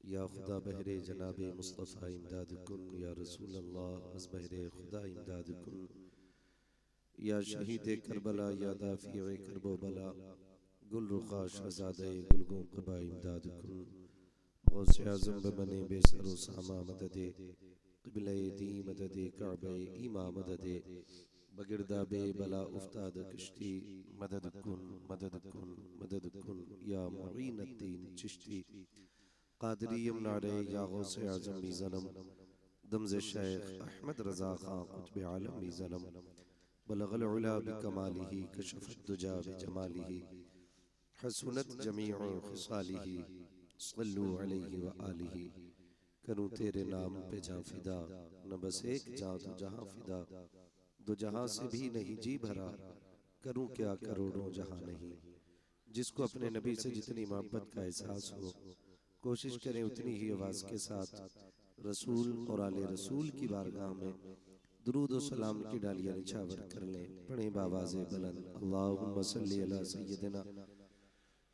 या खुदा बहरे जनाबे मुस्तफ़ा इमदाद कुन, या रसूल अल्लाह अज़ बहरे खुदा इमदाद कुन, या शहीद करबला, या दाफ़ी करबो बला, गुल रुखा शहज़ादे गुलगों क़बा इमदाद कुन, गौसे आज़म बने बेसरो सामा मददे, क़िबले दी मददे, काबे ईमा मददे, बगिरदा बे बला उफ्ताद कश्ती, मदद कुन मदद कुन मदद कुन, या मुईन अत्तीन चिश्ती, कादरी यमनारे, या गौसे आज़म मीज़नम, दमज़े शेख अहमद रज़ा खां कुतुब आलम मीज़नम, बलगल उला बिकमालिही, कशफ़त दुजा बिजमालिही, हसनत जमीउ खिसालिही, सल्लु अलैहि व आलिही। करूं तेरे नाम पे जां फिदा, न बस एक जां तो जहां फिदा, दो जहां से भी नहीं जी भरा, करूं क्या करोड़ों जहां नहीं। जिसको अपने नबी से जितनी मोहब्बत का एहसास हो, कोशिश करें उतनी ही आवाज़ के साथ रसूल और आले रसूल की बारगाह में दुरूद और सलाम की डालियां निछावर कर लें। पढ़ें बावाज़े बुलंद, अल्लाहुम्मा सल्ली अला सय्यदिना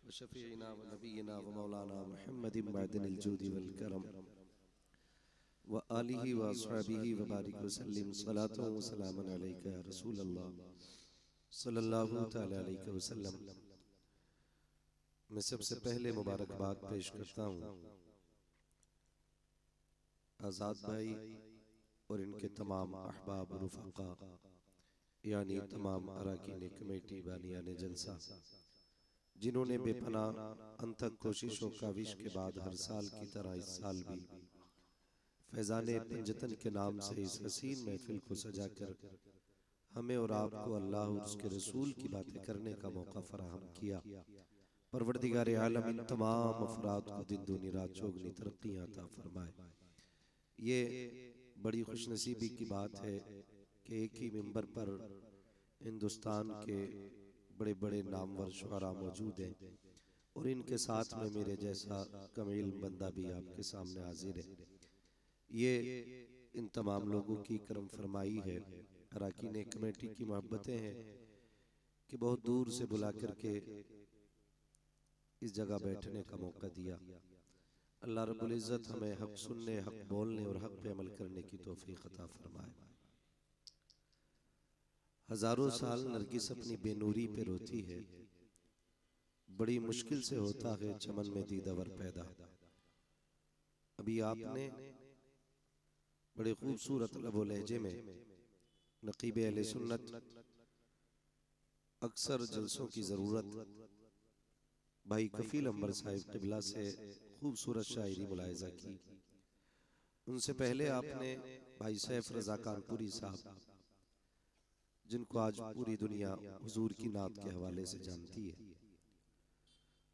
व शफ़ीइना व नबीना व मौलाना मुहम्मदिन मअदिनिल जूदि वल करम व आलिहि व अस्हाबिहि व बारिक व सल्लिम सलातन व सलामन अलैका या रसूल अल्लाह सल्लल्लाहु तआला अलैहि वसल्लम। मैं सबसे पहले मुबारकबाद पेश करता हूँ आज़ाद भाई और इनके तमाम अहबाब रुफ़क़ा, यानी तमाम अरकान कमेटी बानियान जलसा, जिन्होंने बेपनाह अनथक कोशिशों काविश के बाद हर साल की तरह इस साल भी फैज़ाने पंजतन के नाम से इस हसीन महफिल को सजाकर हमें और आपको अल्लाह और उसके रसूल की बातें करने का मौका फराहम किया। परवरदिगार आलम इन तमाम अफराद को दिन दूनी रात चौगनी तरक्कियां अता फरमाए। ये बड़ी खुशनसीबी की बात है कि एक ही मिंबर पर हिंदुस्तान के बड़े बड़े नामवर शुआरा मौजूद हैं और इनके साथ में मेरे जैसा कमील बंदा भी आपके सामने हाजिर है। ये इन तमाम लोगों की करम फरमाई है, अरकान कमेटी की मोहब्बतें हैं कि बहुत दूर से बुला करके इस जगह बैठने का मौका दिया। अल्लाह रब्बुल इज़्ज़त हमें हक सुनने, हक बोलने और हक पे अमल करने की तौफीक अता फरमाए। हजारों साल नरगिस अपनी बेनूरी पे रोती है, बड़ी मुश्किल से होता है चमन में दीदावर पैदा। अभी आपने बड़े खूबसूरत लबो लहजे में नकीब अहले सुन्नत अक्सर जलसों की ज़रूरत भाई कफील अंबर साहिब क़िबला से खूबसूरत शायरी मुलाहिज़ा की। उनसे पहले आपने भाई सैफ रज़ा कानपुरी साहब, जिनको आज पूरी दुनिया हुजूर की नात के हवाले से जानती है,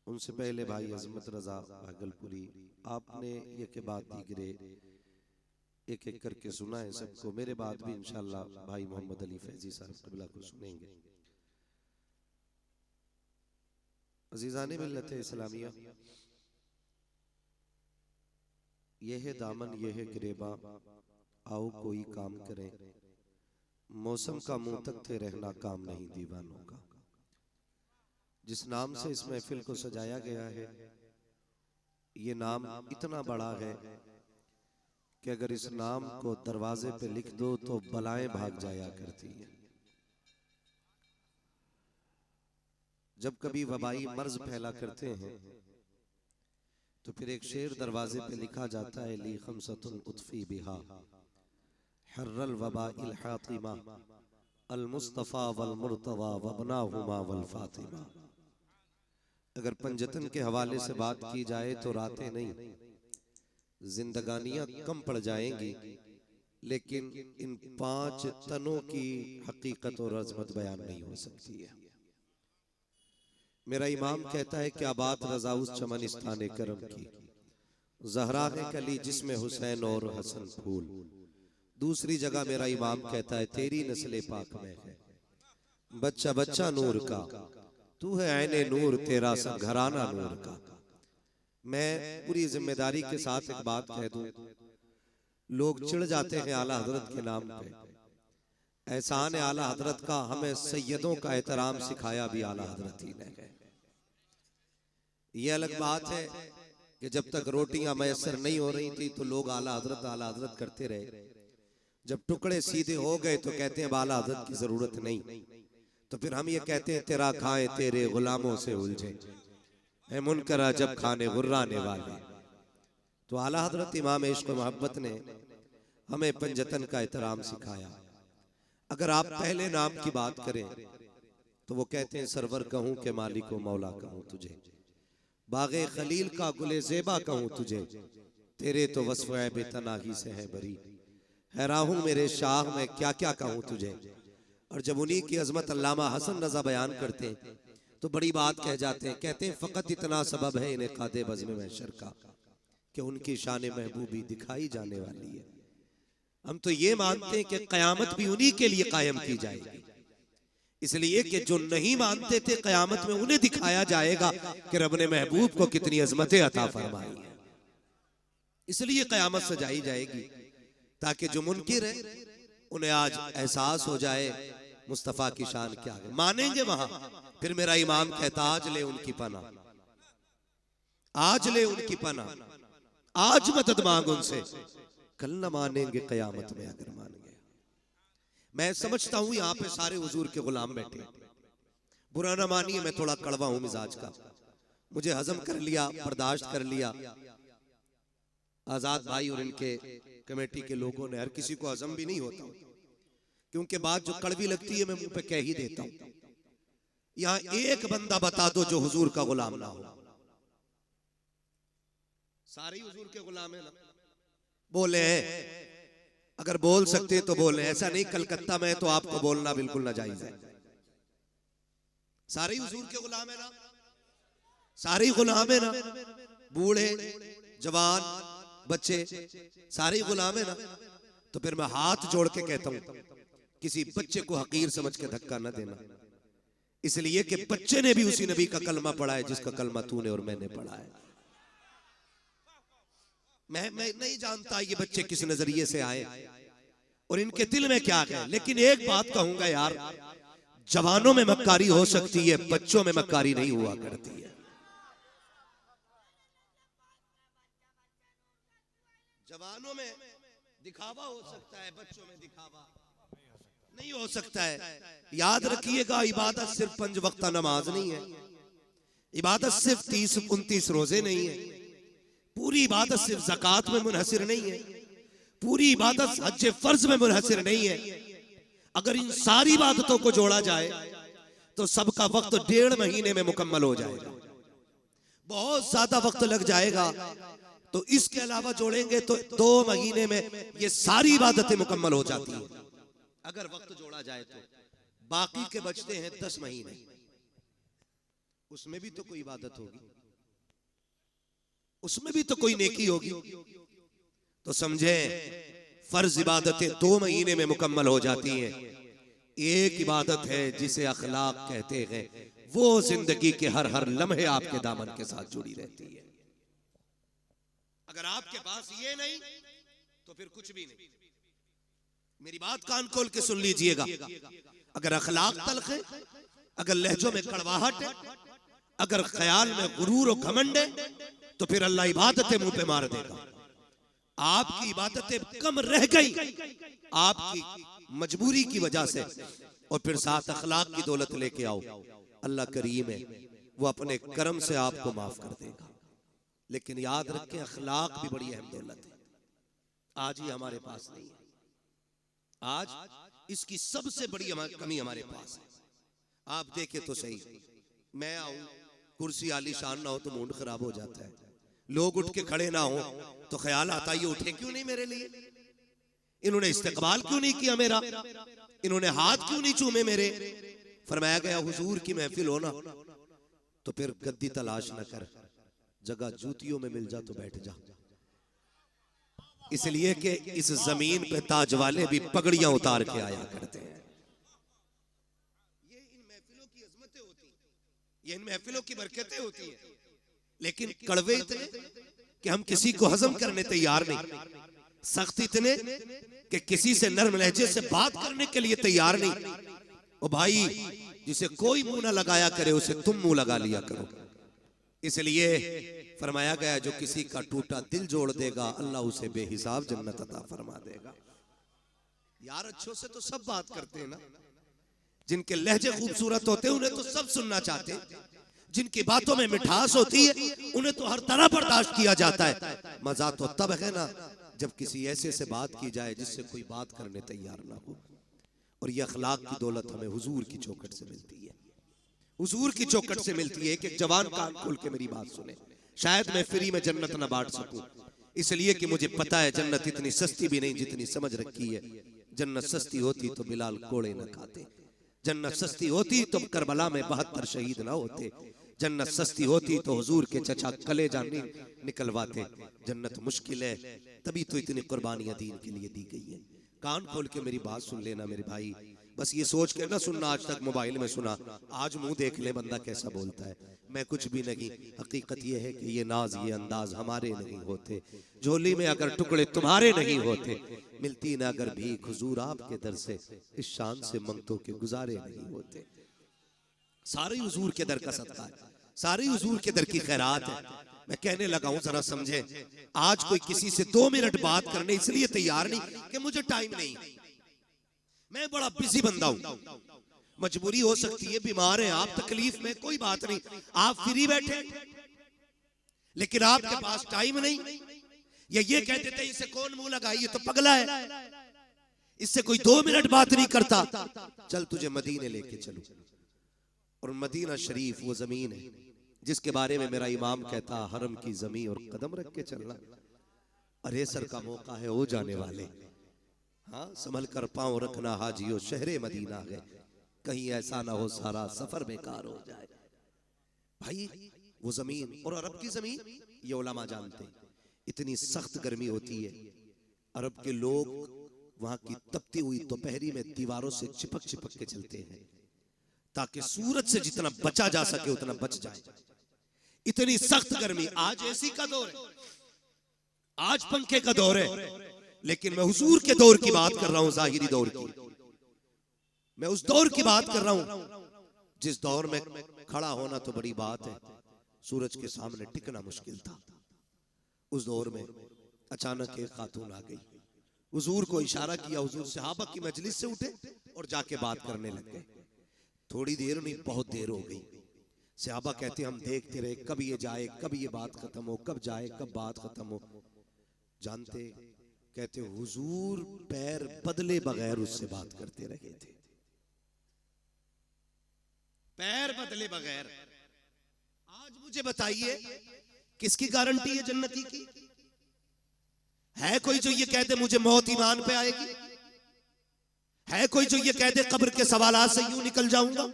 उनसे पहले भाई अज़मत रज़ा भागलपुरी, आपने ये के बाद दीगरे एक एक करके सुना है सबको। मेरे बाद भी इंशाअल्लाह भाई मोहम्मद अली फैजी साहब क़िबला को सुनेंगे। अज़ीज़ाने मिल्लत इस्लामिया, यह है दामन यह है गिरेबा, आओ कोई काम करें, मौसम का मुंह तकते रहना काम नहीं दीवानों का। जिस नाम से इस महफिल को सजाया गया है, ये नाम इतना बड़ा है कि अगर इस नाम को दरवाजे पे लिख दो तो बलाएं भाग जाया करती हैं। जब कभी वबाई मर्ज फैला करते हैं तो फिर एक शेर दरवाजे पे लिखा जाता है, ली खमसतुन उतफी बिहा हर्रल वबा इल हातिमा अल मुस्तफा वल मुर्तवा वबनाहुमा वल फातिमा। अगर पंजतन के हवाले से बात की जाए तो रातें नहीं, जिंदगानियां कम पड़ जाएंगी, लेकिन इन 5 तनों की हकीकत और अजमत बयान नहीं हो सकती है। मेरा इमाम कहता है क्या बात रजा उस चमनिस्तान करम की, ज़हरा है कली जिसमें हुसैन और हसन फूल। दूसरी जगह मेरा इमाम कहता है तेरी नस्ल पाक में है बच्चा बच्चा नूर का, तू है ऐने नूर तेरा सब घराना नूर का। मैं पूरी जिम्मेदारी के साथ एक बात कह दूं, लोग चिढ़ जाते हैं आला हजरत के नाम पे। एहसान है आला हजरत का, हमें सैयदों का एहतराम सिखाया भी आला हजरत ही ने है। ये अलग बात है कि जब तक रोटियां मैसर नहीं हो रही थी तो लोग आला हजरत करते रहे। जब टुकड़े सीधे हो गए तो कहते हैं आला हजरत की जरूरत नहीं। तो फिर हम ये कहते हैं तेरा खाए तेरे गुलामों से उलझे, है मुनकरा जब खाने गुर्राने वाले। तो आला हजरत इमाम इश्क मोहब्बत ने हमें पंजतन का एहतराम सिखाया। अगर आप पहले नाम की बात करें तो वो कहते हैं सरवर कहूं के मालिक व मौला कहूं तुझे, बागे खलील का गुले ज़ेबा कहूं तुझे, तेरे तो वस्फ़ बेतनाही से है बरी, हैरान हूं मेरे शाह में क्या क्या कहूं तुझे। और जब उन्हीं की अजमत अल्लामा हसन रजा बयान करते हैं तो बड़ी बात कह जाते हैं, कहते हैं फ़कत इतना सबब है इन्हें कादे बज़्म महशर का कि उनकी शान महबूबी दिखाई जाने वाली है। हम तो ये मानते हैं कि क़यामत भी उन्हीं के लिए कायम की जाएगी, इसलिए कि जो नहीं मानते थे क़यामत में उन्हें दिखाया जाएगा कि रब ने महबूब को कितनी अजमतें अता फरमाई है। इसलिए क़यामत सजाई जाएगी ताकि जो मुनकिर है उन्हें आज एहसास हो जाए मुस्तफ़ा की शान क्या है। मानेंगे वहां, फिर मेरा इमाम कहता आज ले उनकी पना, आज ले उनकी पना, आज मदद मांग उनसे, कल न मानेंगे क़यामत में अगर मान गए। मैं समझता हूं यहां पे सारे हुजूर के गुलाम बैठे, बुरा ना मानिए मैं थोड़ा कड़वा हूं मिजाज का, मुझे हजम कर लिया, बर्दाश्त कर लिया। आजाद भाई और इनके कमेटी के लोगों ने, हर किसी को हजम भी नहीं होता क्योंकि बात जो कड़वी लगती है मैं मुंह पे कह ही देता हूं। यहां एक बंदा बता दो जो हुजूर का गुलाम ना हो। सारे हुजूर के गुलाम है ना? बोले हैं, अगर बोल सकते तो बोले, ऐसा नहीं कलकत्ता में तो आपको बोलना बिल्कुल नाजायज है। सारे हुजूर के गुलाम है ना? सारे गुलाम है ना? बूढ़े जवान बच्चे सारे गुलाम है ना? तो फिर मैं हाथ जोड़ के कहता हूं किसी बच्चे को हकीर समझ के धक्का न देना, इसलिए कि बच्चे ने भी उसी नबी का कलमा पढ़ा है जिसका कलमा तूने और मैंने पढ़ा है। मैं नहीं जानता ये बच्चे किस नजरिए से आए और इनके दिल में क्या है, लेकिन एक बात कहूंगा यार, जवानों में मक्कारी हो सकती है, बच्चों में मक्कारी नहीं हुआ करती है। जवानों में दिखावा हो सकता है, बच्चों में दिखावा नहीं हो सकता है। याद रखिएगा, इबादत सिर्फ 5 वक्त नमाज नहीं है, इबादत सिर्फ 30-29 रोजे नहीं है, पूरी इबादत सिर्फ ज़कात में मुनहसिर नहीं है, पूरी इबादत हज फर्ज में मुनहसिर नहीं है। अगर इन सारी इबादतों को जोड़ा जाए तो सबका वक्त 1.5 महीने में मुकम्मल हो जाएगा, बहुत ज्यादा वक्त लग जाएगा। तो इसके अलावा जोड़ेंगे तो 2 महीने में ये सारी इबादतें मुकम्मल हो जाती हैं अगर वक्त जोड़ा जाए तो। बाकी के बचते हैं 10 महीने, उसमें भी तो कोई इबादत होगी, उसमें भी तो कोई नेकी होगी। तो समझे फर्ज इबादतें 2 महीने में मुकम्मल हो जाती हैं। एक इबादत है जिसे अखलाक कहते हैं, वो जिंदगी के हर लम्हे आपके दामन के साथ जुड़ी रहती है। अगर आपके पास ये नहीं तो फिर कुछ भी नहीं। मेरी बात कान खोल के सुन लीजिएगा, अगर अखलाक तल्ख है, अगर लहजों में कड़वाहट है, अगर ख्याल में गुरूर और घमंड है, तो फिर अल्लाह इबादतें मुंह पे मार देगा। आपकी इबादतें कम रह गई आपकी मजबूरी की वजह से, और फिर साथ अखलाक की दौलत लेके आओ, अल्लाह करीम है, वो अपने करम से आपको माफ कर देगा। लेकिन याद रखें अखलाक भी बड़ी अहम दौलत है, आज ही हमारे पास नहीं है। आज इसकी सबसे बड़ी कमी हमारे पास है। आप देखें तो सही, मैं आऊं कुर्सी आलीशान ना हो तो मूड खराब हो जाता है, लोग उठ के खड़े ना हो तो ख्याल आता है ये उठे क्यों नहीं मेरे लिए, इन्होंने इस्तेकबाल क्यों नहीं किया मेरा, इन्होंने हाथ क्यों नहीं चूमे मेरे। फरमाया गया हुजूर की महफिल हो ना तो फिर गद्दी तलाश न कर, जगह जूतियों में मिल जा तो बैठ जा। इसलिए कि इस जमीन पे ताज वाले भी पगड़ियां उतार के आया करते हैं। ये इन महफिलों की अजमतें होती हैं, ये इन महफिलों की बरकतें होती हैं, लेकिन कड़वे इतने कि हम किसी को हजम करने तैयार नहीं, सख्त इतने कि किसी से नर्म लहजे से बात करने के लिए तैयार नहीं। ओ भाई, जिसे कोई मुंह ना लगाया करे उसे तुम मुंह लगा लिया करो। इसलिए फरमाया गया जो किसी का टूटा दिल जोड़ देगा अल्लाह उसे बेहिसाब जन्नत अता फरमा देगा। यार अच्छों से तो सब बात करते हैं ना, जिनके लहजे खूबसूरत होते हैं उन्हें तो सब सुनना चाहते हैं, जिनकी बातों में मिठास होती है उन्हें तो हर तरह बर्दाश्त किया जाता है। मजा तो तब है ना जब किसी ऐसे से बात की जाए जिससे कोई बात करने तैयार ना हो। और ये अखलाक की दौलत हमें हुजूर की चौखट से मिलती है, हुजूर की चौखट से मिलती है। एक जवान कान खोल के मेरी बात सुने, शायद मैं फ्री में जन्नत ना बांट सकूं, इसलिए कि मुझे पता है जन्नत इतनी सस्ती भी नहीं जितनी समझ रखी है। जन्नत सस्ती होती तो बिलाल कोड़े न खाते, जन्नत सस्ती होती तो करबला में 72 शहीद ना होते, जन्नत सस्ती होती तो हुजूर के चचा कलेजा निकलवाते। जन्नत मुश्किल है तभी तो इतनी कुर्बानियां दीन के लिए दी गई है। कान खोल के मेरी बात सुन लेना मेरे भाई, बस ये सोच के ना सुनना आज तक मोबाइल में सुना, आज मुंह देख ले बंदा कैसा बोलता है। मैं कुछ भी नहीं, हकीकत ये है कि ये नाज ये अंदाज हमारे नहीं होते, झोली में अगर टुकड़े तुम्हारे नहीं होते, मिलती ना अगर भीख हुजूर आपके दर से, इस शान से मंगतों के गुजारे नहीं होते। सारे हुजूर के दर का सदका है, सारी हुजूर के दर की खैरात है। मैं कहने लगा हूं जरा समझे, आज कोई किसी से 2 मिनट बात करने इसलिए तैयार नहीं कि मुझे टाइम नहीं, मैं बड़ा बिजी बंदा हूं, मजबूरी हो सकती है, बीमार है आप, तकलीफ में, कोई बात नहीं, आप फ्री बैठे, लेकिन आपके पास टाइम नहीं। या ये कहते थे इसे कौन मुंह लगाए, ये तो पगला है, इससे कोई 2 मिनट बात नहीं करता, चल तुझे मदीने लेके चलूं। और मदीना शरीफ वो जमीन है जिसके बारे में मेरा इमाम कहता, हरम की जमीन और कदम रख के चलना, अरे सर का मौका है हो जाने वाले, हाँ संभल कर पांव रखना हाजियो शहरे मदीना है, कहीं ऐसा ना हो सारा सफर बेकार हो जाए। भाई वो जमीन और अरब की जमीन, ये उलमा जानते हैं, इतनी सख्त गर्मी होती है, अरब के लोग वहां की तपती हुई दोपहरी में दीवारों से चिपक चिपक के चलते हैं ताकि सूरज से जितना बचा जा सके उतना बच जाए। इतनी सख्त गर्मी, आज एसी का दौर है, आज पंखे का दौर है, लेकिन मैं हुजूर के दौर की बात कर रहा हूं, जाहिरी दौर की, मैं उस दौर की बात कर रहा हूं जिस दौर में खड़ा होना तो बड़ी बात है, सूरज के सामने टिकना मुश्किल था। उस दौर में अचानक एक खातून आ गई, हुजूर को इशारा किया, हुजूर सहाबा की मजलिस से उठे और जाके बात करने लग गए। थोड़ी देर नहीं बहुत देर हो गई, सहाबा कहते हम देखते रहे कब ये जाए, कब ये बात खत्म हो, कब जाए, कब बात खत्म हो। जानते, कहते हुजूर पैर बदले बगैर उससे बात करते रहे थे, पैर बदले बगैर। आज मुझे बताइए किसकी गारंटी है जन्नती की? है कोई जो ये कह दे मुझे मौत ईमान पे आएगी? है कोई जो ये कह दे कब्र के सवालात से यूं निकल जाऊंगा?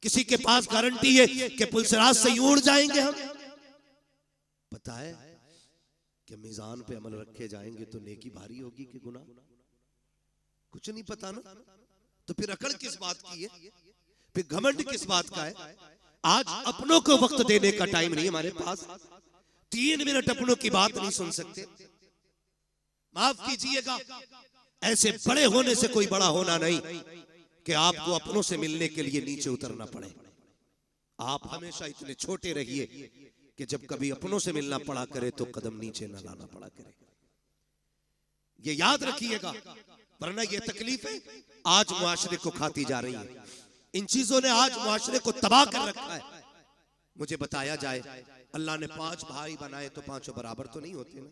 किसी के पास गारंटी है कि पुलसराज से यूं उड़ जाएंगे हम? पता है कि मीजान पे अमल रखे जाएंगे तो नेकी भारी होगी कि गुनाह? कुछ नहीं पता ना, तो फिर अकड़ किस बात की है, फिर घमंड किस बात का है? आज अपनों को वक्त देने का टाइम नहीं हमारे पास, 3 मिनट अपनों की बात नहीं सुन सकते। माफ कीजिएगा, ऐसे बड़े होने से कोई बड़ा होना नहीं कि आपको अपनों से मिलने के लिए नीचे उतरना पड़े। आप हमेशा इतने छोटे रहिए कि जब कभी अपनों से मिलना पड़ा करे तो कदम नीचे न लाना पड़ा करे। ये याद रखिएगा, वरना ये तकलीफें आज मुआशरे को खाती जा रही है। इन चीजों ने आज मुआशरे को तबाह कर रखा है। मुझे बताया जाए अल्लाह ने 5 भाई बनाए तो 5 बराबर तो नहीं होते ना।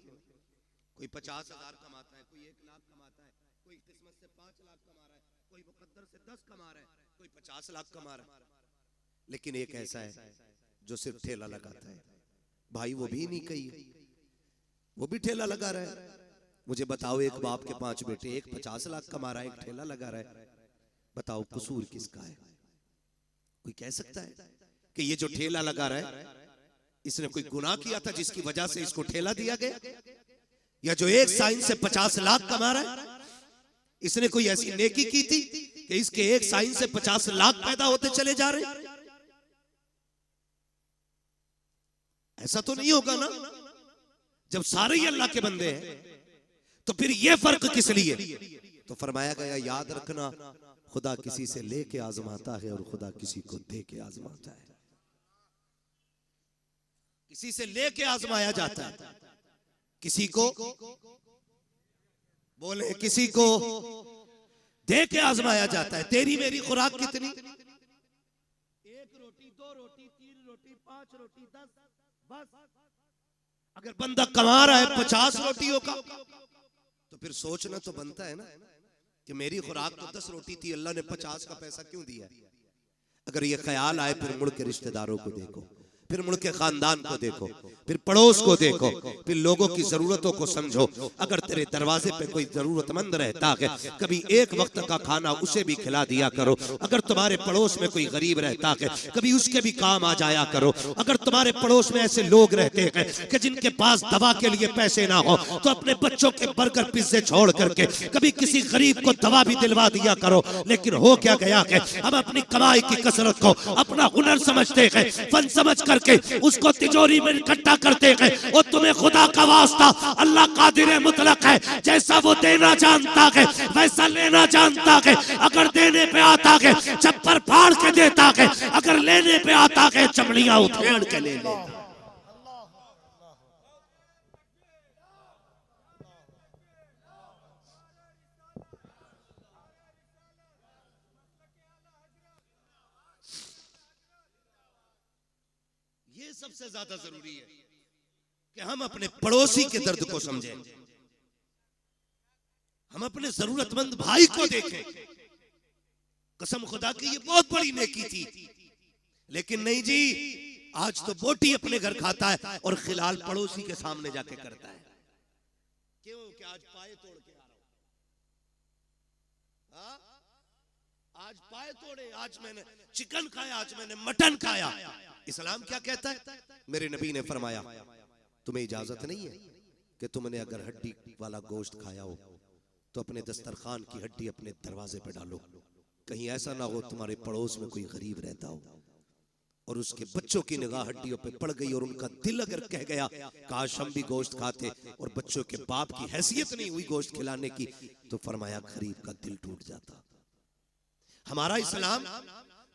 कोई 50,000 कमाता है, कोई 1 लाख कमाता है, कोई किस्मत से 5 लाख कमा रहा है, कोई मुकद्दर से 10 कमा रहा है, कोई 50 लाख कमा रहा है। लेकिन एक ऐसा है जो सिर्फ ठेला लगाता है, भाई वो भी नहीं कही, वो भी ठेला लगा रहा है। मुझे बताओ, एक बाप के 5 बेटे, एक 50 लाख कमा रहा है, एक ठेला लगा रहा है, बताओ कसूर किसका है? कोई कह सकता है कि ये जो ठेला लगा रहा है इसने कोई गुनाह किया था जिसकी वजह से इसको ठेला दिया गया? या जो एक साइन से 50 लाख कमा रहा है इसने कोई ऐसी नेकी की थी कि इसके एक साइन से 50 लाख पैदा होते चले जा रहे? ऐसा तो नहीं होगा ना। जब सारे ही अल्लाह के बंदे हैं तो फिर ये फर्क किस लिए? तो फरमाया गया, याद रखना, खुदा किसी से लेके आजमाता है और खुदा किसी को दे के आजमाता है। किसी से लेके आजमाया जाता है, किसी को बोले किसी को दे के आजमाया जाता है। तेरी मेरी खुराक कितनी, 1 रोटी 2 रोटी 3 रोटी 5 रोटी 10, बस। अगर बंदा कमा रहा है 50 रोटियों का, तो फिर सोचना तो बनता है ना कि मेरी खुराक तो 10 रोटी थी, अल्लाह ने 50 का पैसा क्यों दिया। अगर ये ख्याल आए, फिर मुड़ के रिश्तेदारों को देखो, फिर मुड़ के खानदान को देखो, फिर पड़ोस को देखो, फिर लोगों की जरूरतों को समझो। अगर तेरे दरवाजे पे कोई जरूरतमंद रहता है, कभी एक वक्त का खाना उसे भी खिला दिया करो। अगर तुम्हारे पड़ोस में कोई गरीब रहता है, कभी उसके भी काम आ जाया करो। अगर तुम्हारे पड़ोस में ऐसे लोग रहते हैं कि जिनके पास दवा के लिए पैसे ना हो, तो अपने बच्चों के बर्गर पिज्जे छोड़ करके कभी किसी गरीब को दवा भी दिलवा दिया करो। लेकिन हो क्या गया है, हम अपनी कमाई की कसरत को अपना हुनर समझते हैं, फन समझ करके उसको तिजोरी में इकट्ठा करते हैं। और तुम्हें खुदा का वास्ता, अल्लाह कादिर मुतलक है, जैसा वो देना जानता है वैसा लेना जानता है। अगर देने पे आता है चप्पर फाड़ के देता है, अगर लेने पे आता है चमड़ियां उधेड़ के ले ले। ये सबसे ज्यादा जरूरी है कि हम अपने पड़ोसी के दर्द को समझें, हम अपने जरूरतमंद भाई को देखें। कसम खुदा की ये बहुत बड़ी नेकी थी, लेकिन नहीं जी, आज तो बोटी अपने घर खाता है और खिलाल पड़ोसी के सामने जाके करता है। क्यों? कि आज पाए तोड़ के आ रहा हूं, आज पाए तोड़े, आज मैंने चिकन खाया, आज मैंने मटन खाया। इस्लाम क्या कहता है? मेरे नबी ने फरमाया तुम्हें इजाजत नहीं है कि तुमने अगर हड्डी वाला गोश्त खाया हो तो अपने दस्तरखान की हड्डी अपने दरवाजे पे डालो। कहीं ऐसा ना हो तुम्हारे पड़ोस में कोई गरीब रहता हो और उसके बच्चों की निगाह हड्डियों पे पड़ गई और उनका दिल अगर कह गया काश हम भी गोश्त खाते, और बच्चों के बाप की हैसियत नहीं हुई गोश्त खिलाने की, तो फरमाया गरीब का दिल टूट जाता। हमारा इस्लाम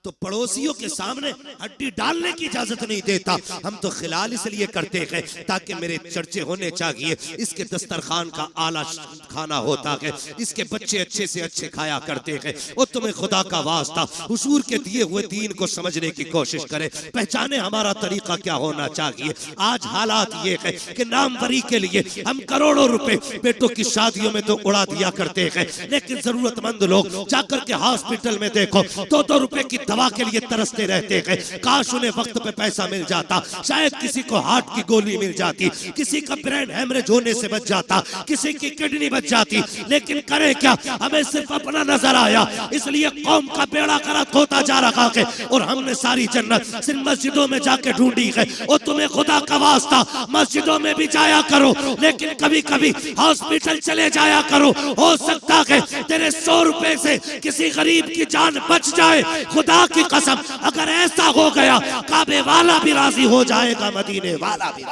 तो पड़ोसियों के सामने हड्डी डालने की इजाजत नहीं देता। हम तो खिलाल इसलिए करते हैं ताकि मेरे चर्चे होने चाहिए, इसके दस्तरखान का आला खाना होता है, इसके बच्चे अच्छे से अच्छे खाया करते हैं। और तुम्हें खुदा का वास्ता हुजूर के दिए हुए दीन को समझने की कोशिश करें, पहचाने हमारा तरीका क्या होना चाहिए। आज हालात ये है कि नामवरी के लिए हम करोड़ों रुपए बेटों की शादियों में तो उड़ा दिया करते हैं, लेकिन जरूरतमंद लोग जाकर के हॉस्पिटल में देखो 2-2 रुपए की दवा के लिए तरसते रहते हैं। काश उन्हें वक्त पे पैसा मिल जाता, शायद किसी को हार्ट की गोली मिल जाती, किसी का ब्रेन हेमरेज होने से बच जाता, किसी की किडनी बच जाती। लेकिन करे क्या, हमें सिर्फ अपना नजर आया, इसलिए कौम का बेड़ा गर्क होता जा रहा है और हमने सारी जन्नत सिर्फ मस्जिदों में जाके ढूंढी है। और तुम्हें खुदा का वास्ता मस्जिदों में भी जाया करो, लेकिन कभी कभी हॉस्पिटल चले जाया करो। हो सकता है तेरे 100 रुपए से किसी गरीब की जान बच जाए। खुदा की कसम, अगर ऐसा हो गया काबे वाला भी राजी हो जाएगा, मदीने वाला भी।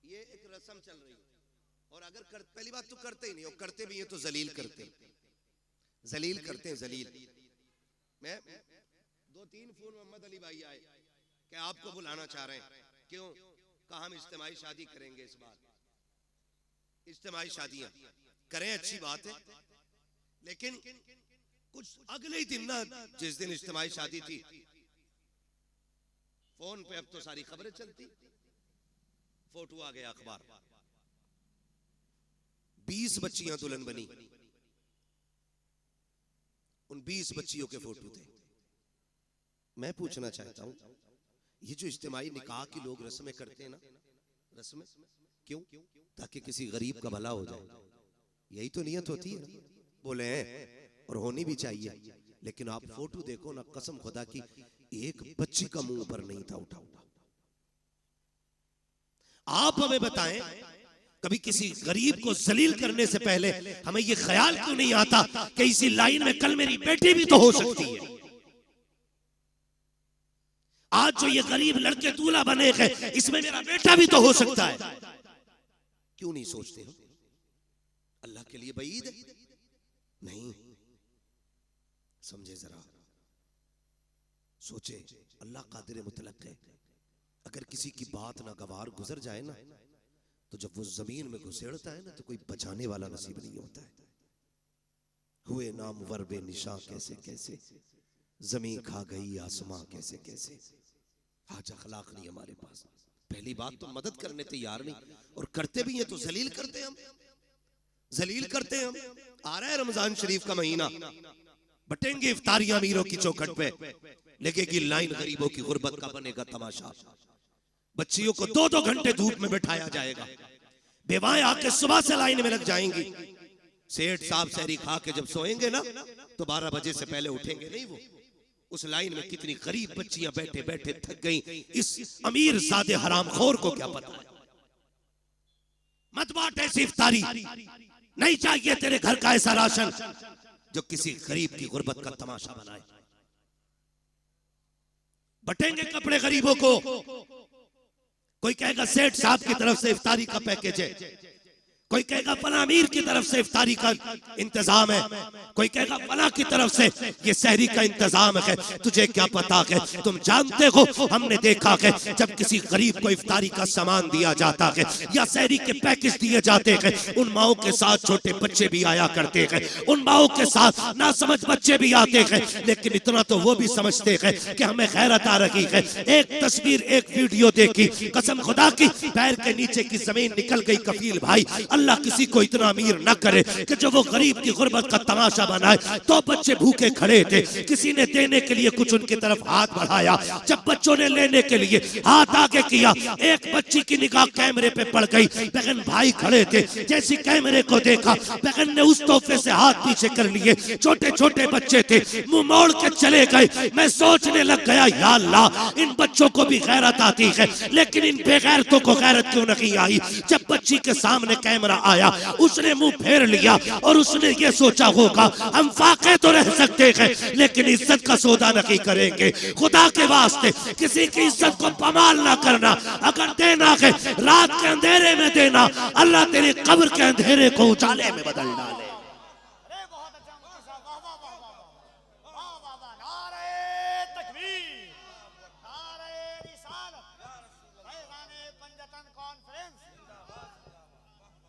ये एक रस्म चल रही है, और अगर पहली बात तो करते ही नहीं, और करते भी हैं तो जलील करते हैं, जलील करते हैं, जलील। मैं 2-3 फोन मोहम्मद अली भाई आए कि आपको बुलाना चाह रहे हैं। क्यों? कहा हम इज्तिमाई शादी करेंगे इस बार। इज्तिमाई शादियां करें, अच्छी बात है, लेकिन कुछ अगले ही दिन ना, जिस दिन इज्तिमाई शादी थी, फोन पे अब तो सारी खबरें चलती, फोटो आ गया अखबार, 20 बच्चियां दुल्हन बनी, उन 20 बच्चियों के फोटो थे। मैं पूछना चाहता हूं, ये जो इज्तिमाई निकाह की लोग रस्में करते हैं ना, रस्में क्यों? ताकि किसी गरीब का भला हो जाए, यही तो नियत होती है। बोले हैं और होनी भी चाहिए, लेकिन आप फोटो देखो ना, कसम खुदा की एक बच्ची का मुंह पर नहीं था उठा हुआ। आप हमें बताएं, कभी किसी गरीब को जलील करने से पहले हमें यह ख्याल क्यों नहीं आता कि इसी लाइन में कल मेरी बेटी भी तो हो सकती है। आज जो ये गरीब लड़के दूल्हा बने हैं, इसमें मेरा बेटा भी तो हो सकता है। क्यों नहीं सोचते हम? अल्लाह के लिए बईद है? नहीं। समझे जरा, सोचे, अल्लाह कादिर मुतलक है। अगर किसी की बात ना गवार गुजर जाए ना, तो जब वो जमीन में घुसेड़ता है ना, तो कोई बचाने वाला नसीब नहीं होता है। हुए नाम वर्बे निशा कैसे कैसे, जमीन खा गई आसमां कैसे कैसे। आज अखलाक नहीं हमारे पास। पहली बात तो मदद करने तैयार नहीं, और करते भी हैं तो जलील करते हैं हम, जलील करते हैं हम। आ रहा है रमजान शरीफ का महीना, बटेंगे इफ्तारियां अमीरों की चौखट पे, लगेगी लाइन गरीबों की गुर्बत का बनेगा तमाशा। बच्चियों को 2-2 घंटे धूप में बैठाया जाएगा, बेवाएं आके सुबह से लाइन में लग जाएंगी। सेठ साहब सहरी खा के जब सोएंगे ना, तो 12 बजे से पहले उठेंगे नहीं वो। उस लाइन में कितनी गरीब बच्चियां बैठे बैठे थक गई, इस अमीर ज़ादे हरामखोर को क्या पता है। मत बांट ऐसी इफ्तारी, नहीं चाहिए तेरे घर का ऐसा राशन जो किसी गरीब की गुर्बत का तमाशा बनाए। बटेंगे कपड़े गरीबों को। कोई कहेगा सेठ साहब की तरफ से इफ्तारी का पैकेज है, कोई कहेगा फला अमीर की तरफ से इफ्तारी का इंतजाम है, कोई कहेगा फला की तरफ से ये सहरी का इंतजाम है। तुझे क्या पता है? तुम जानते हो, हमने देखा है जब किसी गरीब को इफ्तारी का सामान दिया जाता है या सहरी के पैकेज दिए जाते हैं, उन माओं के साथ छोटे बच्चे भी आया करते हैं, उन माओं के साथ नासमझ बच्चे भी आते हैं। लेकिन इतना तो वो भी समझते हैं कि हमें गैरत आ रही है। एक तस्वीर, एक वीडियो देखी, कसम खुदा की पैर के नीचे की जमीन निकल गई। कफील भाई, अल्लाह किसी को इतना अमीर न करे कि जब वो गरीब की गुर्बत का तमाशा बनाए। तो बच्चे भूखे खड़े थे, किसी ने देने के लिए कुछ उनकी तरफ हाथ बढ़ाया, जब बच्चों ने लेने के लिए हाथ आगे किया, एक बच्ची की निगाह कैमरे पे पड़ गई। बहन भाई खड़े थे, जैसी कैमरे को देखा, बहन ने उस तोहफे से हाथ पीछे कर लिए। छोटे छोटे बच्चे थे, मुंह मोड़ के चले गए। मैं सोचने लग गया, या अल्लाह, इन बच्चों को भी गैरत आती है, लेकिन इन बेगैरतों को गैरत क्यों नहीं आई। जब बच्ची के सामने कैमरा आया, उसने मुंह फेर लिया और उसने ये सोचा होगा हम फाके तो रह सकते हैं, लेकिन इज्जत का सौदा नहीं करेंगे। खुदा के वास्ते किसी की इज्जत को पमाल ना करना। अगर देना है रात के अंधेरे में देना, अल्लाह तेरी कब्र के अंधेरे को उजाले में बदल डाले।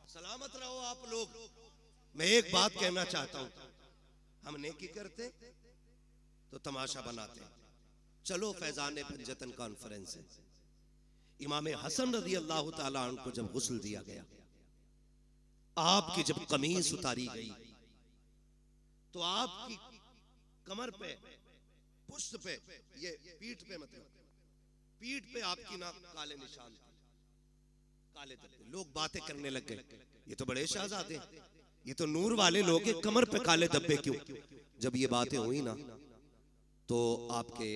सलामत रहो आप लोग। मैं एक बात कहना चाहता हूं, हम नेकी करते तो तमाशा बनाते। चलो फैजान पंजतन कॉन्फ्रेंस है, इमाम हसन रज़ी अल्लाह ताला अन्हु को जब गुस्ल दिया गया, आपकी जब कमीज उतारी गई, तो आपकी कमर पे, पुष्ट पे, ये पीठ पे, मतलब पीठ पे आपकी ना काले निशान थे, काले धब्बे। लोग बातें करने लग गए, ये तो बड़े शहजादे, ये तो नूर वाले लोग हैं, कमर पे काले धब्बे क्यों? जब ये बातें हुई ना, तो आपके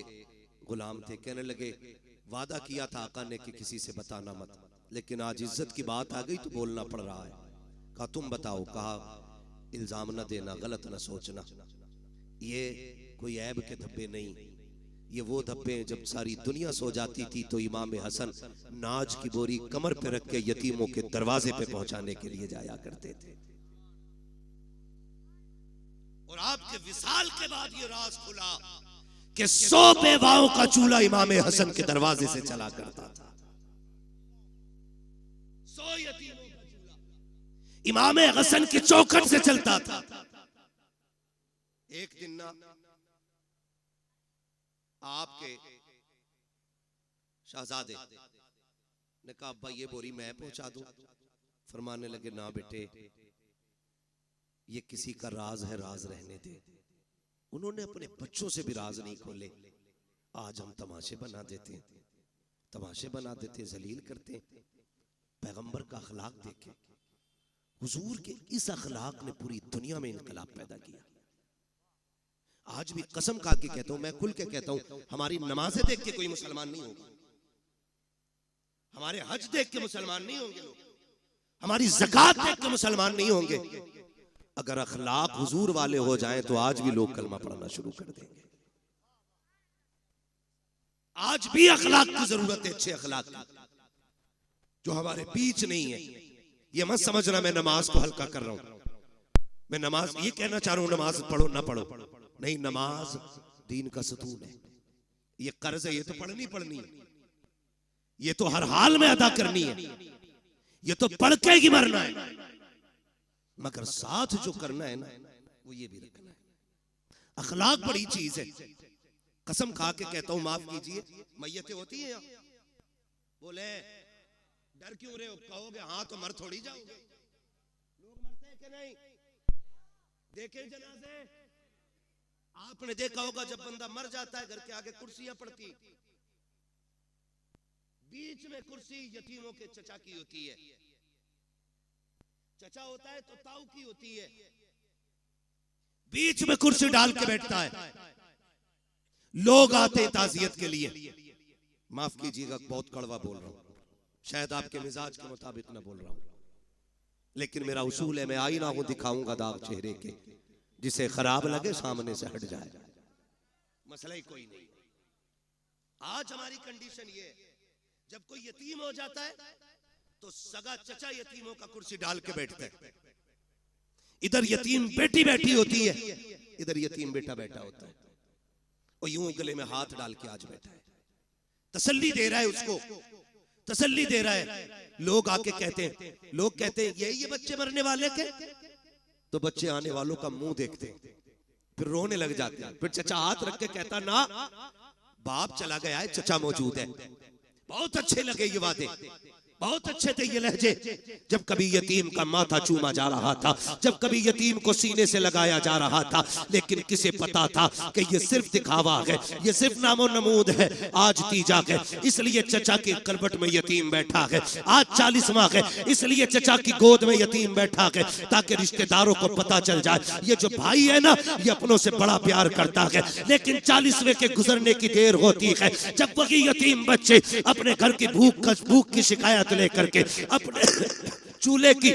गुलाम थे, कहने लगे वादा किया था आका ने कि किसी से बताना मत, लेकिन आज इज्जत की बात आ गई तो बोलना पड़ रहा है। कहा तुम बताओ, कहा इल्जाम न देना, गलत न सोचना, ये कोई ऐब के धब्बे नहीं, ये वो धब्बे जब सारी दुनिया सो जाती थी तो इमाम हसन नाज की बोरी कमर पे रख के यतीमों के दरवाजे पे पहुंचाने के लिए जाया करते थे। और आपके विसाल के बाद ये राज खुला कि 100 बेवाओं का चूल्हा इमाम हसन के दरवाजे से चला करता था। 100 यतीमों का चूल्हा इमाम हसन की चौखट से चलता था। एक दिन ना आपके शहजादे ने कहा अब्बा ये बोरी मैं पहुंचा दूं। फरमाने लगे ना बेटे, ये किसी का राज है, राज रहने दे। उन्होंने अपने बच्चों से भी राज नहीं खोले। आज हम तमाशे बना देते हैं, तमाशे बना देते हैं, जलील करते हैं। पैगंबर का अखलाक देखे, हुजूर के इस अखलाक ने पूरी दुनिया में इनकलाब पैदा किया। आज भी कसम खा के कहता हूं, मैं खुल के कहता हूं, हमारी नमाजें देख के कोई मुसलमान नहीं होगा, हमारे हज देख के मुसलमान नहीं होंगे लोग, हमारी ज़कात देख के मुसलमान नहीं होंगे। अगर अखलाक हुजूर वाले हो जाएं तो आज भी लोग कलमा पढ़ना शुरू कर देंगे। आज भी अखलाक की जरूरत है, अच्छे अखलाक की, जो हमारे बीच नहीं है। ये मत समझना मैं नमाज को हल्का कर रहा हूं, मैं नमाज ये कहना चाह रहा हूं नमाज पढ़ो ना पढ़ो, नहीं, नमाज दीन का सतून है। ये कर्ज है, ये तो पढ़नी पढ़नी है, ये तो हर हाल में अदा करनी है, ये तो पढ़ के ही मरना है, मगर साथ जो करना है ना वो ये भी रखना है। अखलाक बड़ी चीज है। कसम खा के कहता हूं, माफ कीजिए, मैयतें होती है यहाँ, बोले डर क्यों रहे हो, कहोगे हाँ तो मर थोड़ी जाओगे। लोग मरते हैं कि नहीं? देखे जनाजे, आपने देखा होगा जब बंदा मर जाता है घर के आगे कुर्सियां पड़ती, बीच में कुर्सी यतीमों के चचा की होती है। चचा होता है तो ताऊ की होती है, बीच में कुर्सी डाल के बैठता है। लोग आते हैं ताजियत के लिए। माफ कीजिएगा बहुत कड़वा बोल रहा हूं, शायद आपके मिजाज के मुताबिक ना बोल रहा हूं, लेकिन मेरा उसूल है, मैं आईना हूं, दिखाऊंगा दाग चेहरे के, जिसे खराब लगे सामने से हट जाए, मसला ही कोई नहीं। आज हमारी कंडीशन ये है, जब कोई यतीम हो जाता है तो सगा चचा यतीमों का कुर्सी डाल के बैठता है। इधर यतीम बेटी बैठी होती है, इधर यतीम बेटा बैठा होता है, और यूं गले में हाथ डाल के आज बैठा है, तसल्ली दे रहा है उसको, तसल्ली दे रहा है। लोग आके कहते हैं, लोग कहते हैं ये बच्चे मरने वाले के, तो बच्चे आने वालों का मुंह देखते हैं, फिर रोने लग जाते हैं। फिर चचा हाथ रख के कहता ना, बाप चला गया है, चचा मौजूद है। बहुत अच्छे लगे ये वादे, बहुत अच्छे थे ये लहजे। जब कभी यतीम का माथा चूमा जा रहा था, जब कभी यतीम को सीने से लगाया जा रहा था, लेकिन किसे पता था कि ये सिर्फ दिखावा है, ये सिर्फ नामो नमूद है, आज तीजा है, इसलिए चचा के करबट में यतीम बैठा है, आज 40वां है, इसलिए चचा की गोद में यतीम बैठा है, ताकि रिश्तेदारों को पता चल जाए ये जो भाई है ना, ये अपनों से बड़ा प्यार करता है। लेकिन 40वें के गुजरने की देर होती है, जब वही यतीम बच्चे अपने घर की भूख की शिकायत लेकर के, अपने चूल्हे की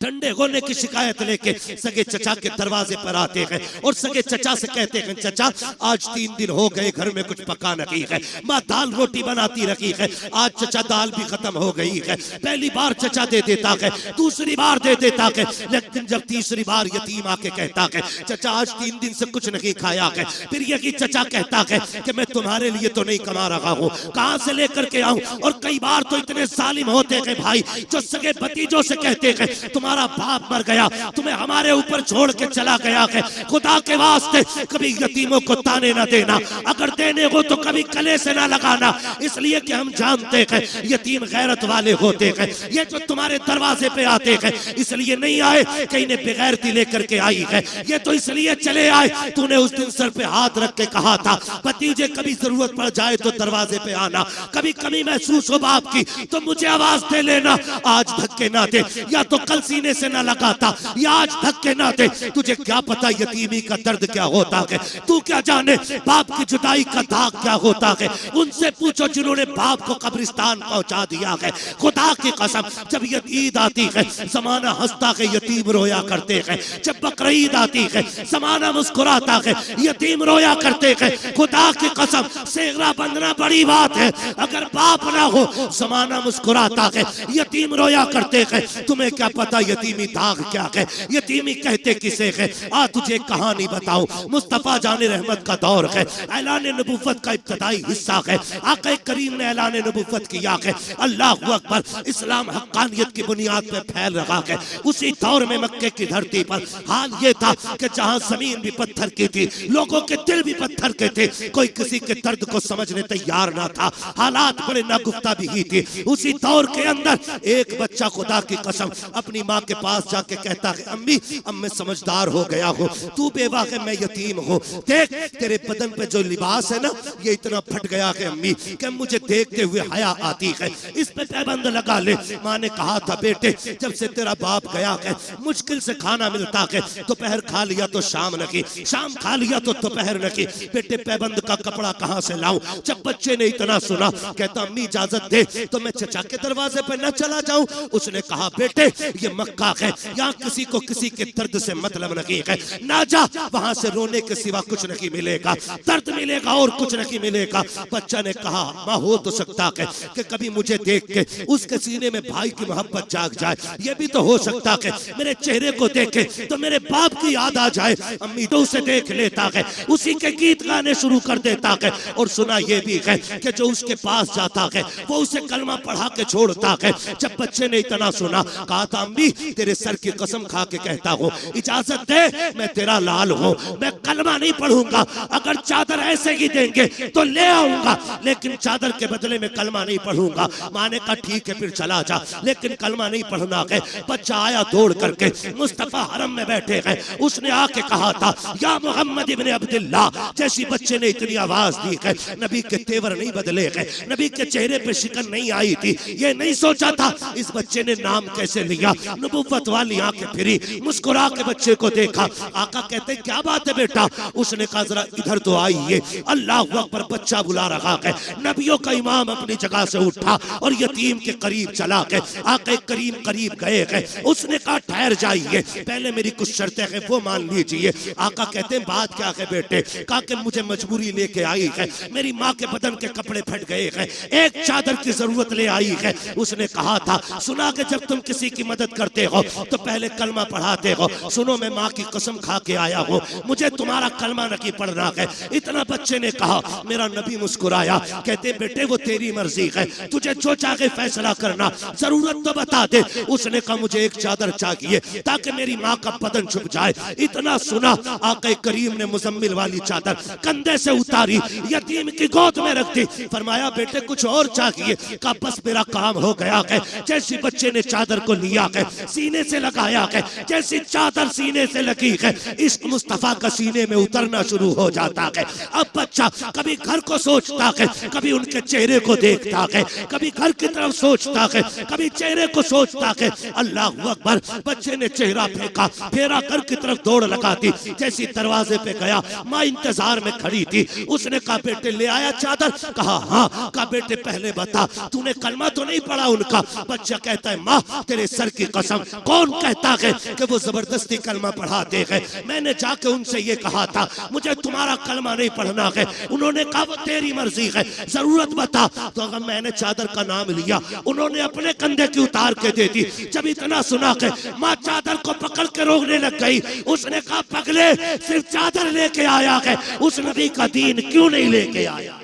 ठंडे होने की शिकायत लेके सगे चचा के दरवाजे पर आते हैं और सगे चचा से कहते हैं, चचा आज 3 दिन हो गए घर में कुछ पका नहीं है, माँ दाल रोटी बनाती रखी है, आज चचा दाल भी खत्म हो गई है। पहली बार चचा दे देता है, दूसरी बार दे देता है, लेकिन जब तीसरी बार यतीम आके कहता है, चचा आज 3 दिन से कुछ नहीं खाया है, फिर यही चचा कहता है कि मैं तुम्हारे लिए तो नहीं कमा रहा हूँ, कहाँ से लेकर के आऊं। और कई बार तो इतने जालिम होते हैं भाई, जो सगे भतीजों से कहते हैं, तुम्हारा बाप मर गया, तुम्हें हमारे ऊपर छोड़ के चला गया है, खुदा के वास्ते कभी यतीमों को ताने ना देना, अगर देने हो तो कभी गले से ना लगाना, इसलिए कि हम जानते हैं यतीम गैरत वाले होते हैं। ये जो तुम्हारे दरवाजे पे आते हैं इसलिए नहीं आए कि इन्हें बेगैरती लेकर के आई है, ये तो इसलिए चले आए, तूने उस दिन सर पे हाथ रख के कहा था, भतीजे कभी जरूरत पड़ जाए तो दरवाजे पे आना, कभी कमी महसूस हो बाप की तो मुझे आवाज दे लेना। आज धक्के ना दे, या तो कल सीने से ना लगाता, या आज धक्के ना दे, तुझे क्या पता यतीमी का दर्द क्या होता है, तू क्या जाने बाप की जुदाई का दाग क्या होता है। उनसे पूछो जिन्होंने बाप को कब्रिस्तान पहुंचा दिया है, खुदा की कसम जब ईद आती है जमाना हंसता है, यतीम रोया करते हैं, जब बकरीद आती है जमाना मुस्कुराता है, यतीम रोया करते हैं। खुदा की कसम सेहरा बंधना बड़ी बात है, अगर बाप ना हो जमाना मुस्कुराता है, यतीम रोया करते हैं। तुम्हें क्या पता यतीमी दाग क्या है, यतीमी कहते किसे है। आ तुझे एक कहानी बताऊं, मुस्तफा जाने रहमत का दौर है, ऐलान नबुव्वत का इब्तदाई हिस्सा है, आका करीम ने ऐलान नबुव्वत किया है, अल्लाहु अकबर, इस्लाम हक्कानियत की बुनियाद पर फैल रहा है। उसी दौर में मक्के की धरती पर हाल ये था कि जहां जमीन भी पत्थर की थी, लोगों के दिल भी पत्थर के थे, कोई किसी के दर्द को समझने तैयार ना था, हालात बड़े नागुफ्ता भी ही थी। उसी दौर के अंदर एक बच्चा खुदा की कसम अपनी माँ के पास जाके कहता है, अम्मी अब मैं समझदार हो गया हूँ, तू बेवा है मैं यतीम हूँ, देख तेरे बदन पे जो लिबास है ना ये इतना फट गया है अम्मी कि मुझे देखते हुए हया आती है, इस पे पैबंद लगा ले। माँ ने कहा था, बेटे जब से तेरा बाप गया है मुश्किल से खाना मिलता है, दोपहर खा लिया तो शाम नहीं, शाम खा लिया तो दोपहर नहीं, बेटे पैबंद का कपड़ा कहाँ से लाऊं। जब बच्चे ने इतना सुना कहता, अम्मी इजाजत दे तो मैं चचा के दरवाजे पे न चला जाऊं। उसने कहा, बेटे ये मक्का है, यहाँ किसी को किसी के दर्द से मतलब नहीं है, ना जा, वहां से रोने के सिवा कुछ नहीं मिलेगा, दर्द मिलेगा और कुछ नहीं मिलेगा। बच्चा ने कहा माँ हो तो सकता है कि कभी मुझे देख के उसके सीने में भाई की मोहब्बत जाग जाए, ये भी तो हो सकता है मेरे चेहरे को देखे तो मेरे बाप की याद आ जाए। अम्मी तो उसे देख लेता है, उसी के गीत गाने शुरू कर देता है, और सुना ये भी है कि जो उसके पास जाता है वो उसे कलमा पढ़ा के छोड़ता है। जब बच्चे ने इतना सुना, कहा था अम्मी तेरे सर की कसम खा के कहता हूँ, इजाजत दे, मैं तेरा लाल हूँ, मैं कलमा नहीं पढ़ूंगा, अगर चादर ऐसे ही देंगे तो ले आऊंगा, लेकिन चादर के बदले में कलमा नहीं पढ़ूंगा। माँ ने कहा ठीक है फिर चला जा, लेकिन कलमा नहीं पढ़ना है। बच्चा आया दौड़ करके, मुस्तफा हरम में बैठे हैं, उसने आके कहा था या मोहम्मद इब्ने अब्दुल्लाह। जैसी बच्चे ने इतनी आवाज दी है, नबी के तेवर नहीं बदले हैं, नबी के चेहरे पे शिकन नहीं आई थी, ये नहीं सोचा था इस बच्चे ने नाम कैसे लिया। नबुव्वत वाली आंखें फिरी, मुस्कुरा के बच्चे को देखा। आका कहते क्या बात है बेटा? उसने कहा जरा इधर तो आइए। अल्लाह अकबर, बच्चा बुला रहा है। नबियों का इमाम अपनी जगह से उठा और यतीम के करीब चला गए। आके करीम करीब गए हैं, उसने कहा ठहर जाइए, पहले मेरी कुछ शर्तें हैं वो मान लीजिए। आका कहते हैं बात क्या है बेटे? कहा कि मुझे मजबूरी लेके आई है, मेरी माँ के बदन के कपड़े फट गए हैं, एक चादर की जरूरत ले आई है। उसने कहा था सुना कि जब तुम किसी की मदद करते हो तो पहले कलमा पढ़ाते हो। सुनो मैं माँ की कसम खा के आया हूँ, मुझे तुम्हारा कलमा नहीं पढ़ना है। इतना बच्चे ने कहा। मेरा नबी मुस्कुराया, कहते बेटे वो तेरी मर्जी है, तुझे जो चाहे फैसला करना, जरूरत तो बता दे। उसने कहा मुझे एक चादर चाहिए ताकि मेरी माँ का बदन छुप जाए। इतना सुना, आके करीम ने मुजम्मिल वाली चादर कंधे से उतारी, यतीम की गोद में रख दी। फरमाया बेटे कुछ और चाहिए? कहा बस मेरा काम हो गया है। जैसी बच्चे ने चादर को लिया है, सीने से लगाया है, जैसी चादर सीने से लगी है, इश्क मुस्तफा का सीने में उतरना शुरू हो जाता है। अब बच्चा कभी घर को सोचता है, कभी उनके चेहरे को देखता है, कभी घर की तरफ सोचता है, कभी चेहरे को सोचता है। अल्लाह अकबर, बच्चे ने चेहरा फेंका, फेरा घर की तरफ दौड़ लगा दी। जैसी दरवाजे पे गया, माँ इंतजार में खड़ी थी। उसने कहा बेटे ले आया चादर? कहा हाँ। कहा बेटे पहले बता तूने कलमा तो नहीं पढ़ा उनका? बच्चा कहता है माँ तेरे सर की कसम, कौन कहता है कि वो जबरदस्ती कलमा पढ़ाते हैं? मैंने जाके उनसे ये कहा था मुझे तुम्हारा कलमा नहीं पढ़ना है। उन्होंने कहा वो तेरी मर्जी है, जरूरत बता। तो अगर मैंने चादर का नाम लिया, उन्होंने अपने कंधे की उतार के दे दी। जब इतना सुना के माँ चादर को पकड़ के रोकने लग गई। उसने कहा पगले सिर्फ चादर लेके आया है, उस नबी का दीन क्यों नहीं लेके आया?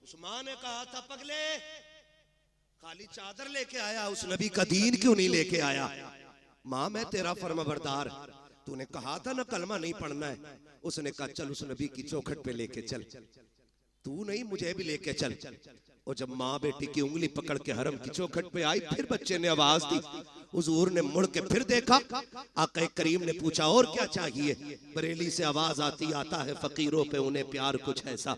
उस्मान ने कहा था पगले खाली चादर लेके आया, उस नबी का दीन क्यों नहीं लेके आया? माँ मैं तेरा फर्माबरदार, तूने कहा था ना कलमा नहीं पढ़ना है। उसने कहा चल उस नबी की चौखट पे लेके चल, तू नहीं मुझे भी लेके चल। और जब माँ बेटी की उंगली पकड़ के हरम की चौखट पे आई, फिर बच्चे ने आवाज दी। हुजूर ने मुड़ के फिर देखा, आका करीम ने पूछा और क्या चाहिए? बरेली से आवाज आती आता है फकीरों पे उन्हें प्यार कुछ ऐसा,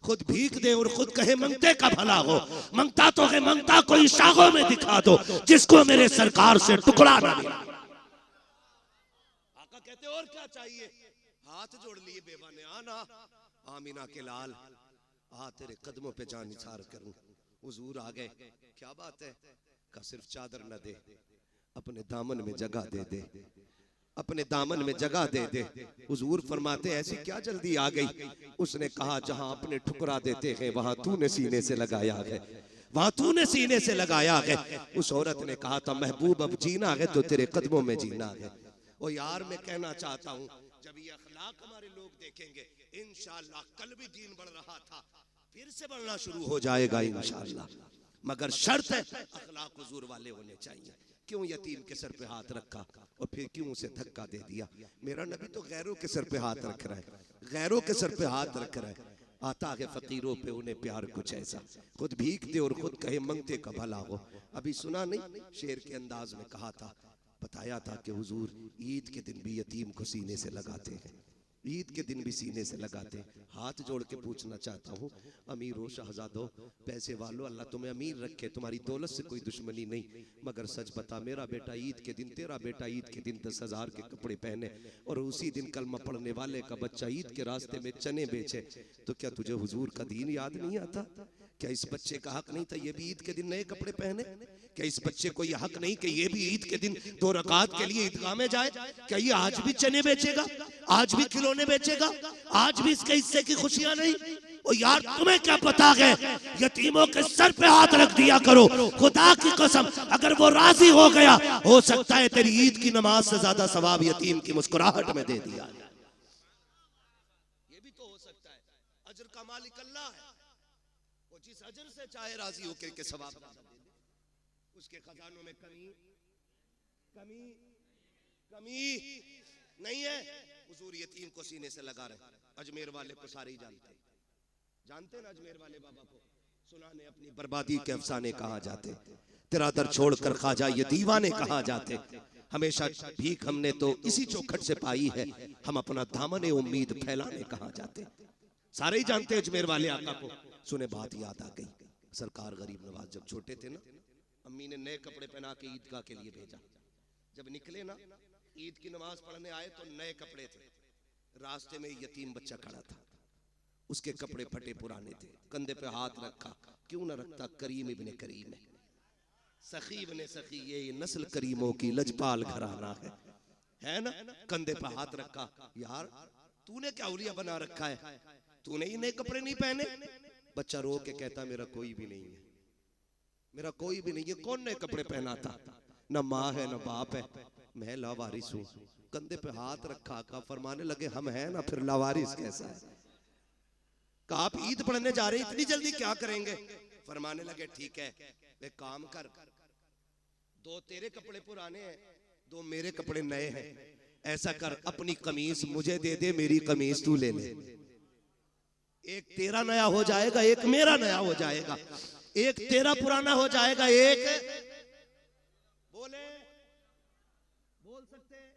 खुद भीख दे और खुद कहे मंगते का भला हो। मंगता तो है, मंगता कोई शाखों में दिखा दो जिसको मेरे सरकार से टुकड़ा ना मिला। आका कहते और क्या चाहिए? हाथ जोड़ लिए बेवा ने, आना आमीना के लाल, आ तेरे कदमों पे जान निसार करूं। हुजूर आ गए, क्या बात है? का सिर्फ चादर न दे, अपने दामन में जगह दे दे, अपने दामन में जगह दे दे। हुजूर फरमाते ऐसी क्या जल्दी आ गई? उसने कहा जहां अपने ठुकरा देते हैं वहां तूने सीने से लगाया है, वहां तूने सीने से लगाया है। उस औरत ने कहा था महबूब अब जीना है तो तेरे कदमों में जीना है। ओ यार मैं कहना चाहता हूँ जब ये अखलाक हमारे लोग देखेंगे इंशाअल्लाह, कल भी दीन बढ़ रहा था फिर से बढ़ना शुरू हो जाएगा इंशाअल्लाह, मगर शर्त है अखलाक हुजूर वाले होने चाहिए। क्यों यतीम के सर पे हाथ रखा और फिर क्यों उसे धक्का दे दिया? मेरा नबी तो गैरों के सर पे हाथ रख रहा है, गैरों के सर पे हाथ रख रहा है। आता है फकीरों पे उन्हें प्यार कुछ ऐसा, खुद भीख दे और खुद कहे मंगते का भला हो। अभी सुना नहीं शेर के अंदाज में कहा था, बताया था कि हुजूर ईद के दिन भी यतीम को सीने से लगाते हैं। ईद के दिन भी सीने से लगाते हैं। हाथ जोड़ के पूछना चाहता हूँ, अमीरों शहजादों पैसे वालों, अल्लाह तुम्हें अमीर रखे, तुम्हारी दौलत से कोई दुश्मनी नहीं, मगर सच बता मेरा बेटा ईद के दिन, तेरा बेटा ईद के दिन 10,000 के कपड़े पहने और उसी दिन कलमा पढ़ने वाले का बच्चा ईद के रास्ते में चने बेचे, तो क्या तुझे हुजूर का दीन याद नहीं आता? क्या इस बच्चे का हक नहीं था ये भी ईद के दिन नए कपड़े पहने? क्या इस बच्चे को ये हक नहीं कि ये भी ईद के दिन 2 रकात के लिए ईदगाह में जाए? क्या ये आज भी चने बेचेगा, आज भी खिलौने बेचेगा, आज भी इसके हिस्से की खुशियां नहीं? ओ यार तुम्हें क्या पता है, यतीमों के सर पे हाथ रख दिया करो, खुदा की कसम अगर वो राजी हो गया हो सकता है तेरी ईद की नमाज से ज्यादा सवाब यतीम की मुस्कुराहट में दे दिया। ये भी तो हो सकता है, अजर का मालिक अल्लाह है, वो जिस अजर से चाहे राजी होकर के सवाब दे दे, उसके खजानों में कमी कमी कमी नहीं है। हुजूर यतीम को सीने से लगा रहे, अजमेर वाले को सारे ही जानते ना, अजमेर वाले बाबा को सुनाने अपनी बर्बादी के अफसाने कहा जाते, तेरा दर छोड़कर ख्वाजा ये दीवाने कहा जाते, हमेशा भीख हमने तो इसी चौखट से पाई है, हम अपना दामन उम्मीद फैलाने कहा जाते। सारे ही जानते अजमेर वाले आका को। सुने बात याद आ गई, सरकार गरीब नवाज जब छोटे थे ना, अम्मी ने नए कपड़े पहना के ईदगाह के लिए भेजा। जब निकले ना ईद की नमाज पढ़ने आए तो नए कपड़े थे, रास्ते में यतीम बच्चा खड़ा था, उसके कपड़े फटे पुराने थे, कंधे पे हाथ रखा, क्यों ना रखता, करीम इब्ने करीम है, सखी इब्ने सखी, ये नस्ल करीमों की लजपाल घराना है ना, कंधे पे हाथ रखा, यार तूने क्या उलिया बना रखा है, तूने ही नए कपड़े नहीं पहने? बच्चा रो के कहता मेरा कोई भी नहीं है, मेरा कोई भी नहीं है, कौन नए कपड़े पहना था? न माँ है न बाप है, मैं लावारिस हूँ। कंधे पे हाथ रखा का फरमाने लगे हम हैं ना, फिर लावारिस कैसा है? कहा आप ईद पढ़ने जा रहे हैं, इतनी जल्दी क्या करेंगे? फरमाने लगे ठीक है, एक काम कर, 2 तेरे कपड़े पुराने हैं, 2 मेरे कपड़े नए हैं, ऐसा कर अपनी कमीज मुझे दे दे, मेरी कमीज तू ले ले, एक तेरा नया हो जाएगा, एक मेरा नया हो जाएगा, एक तेरा पुराना हो जाएगा, एक बोल सकते हैं,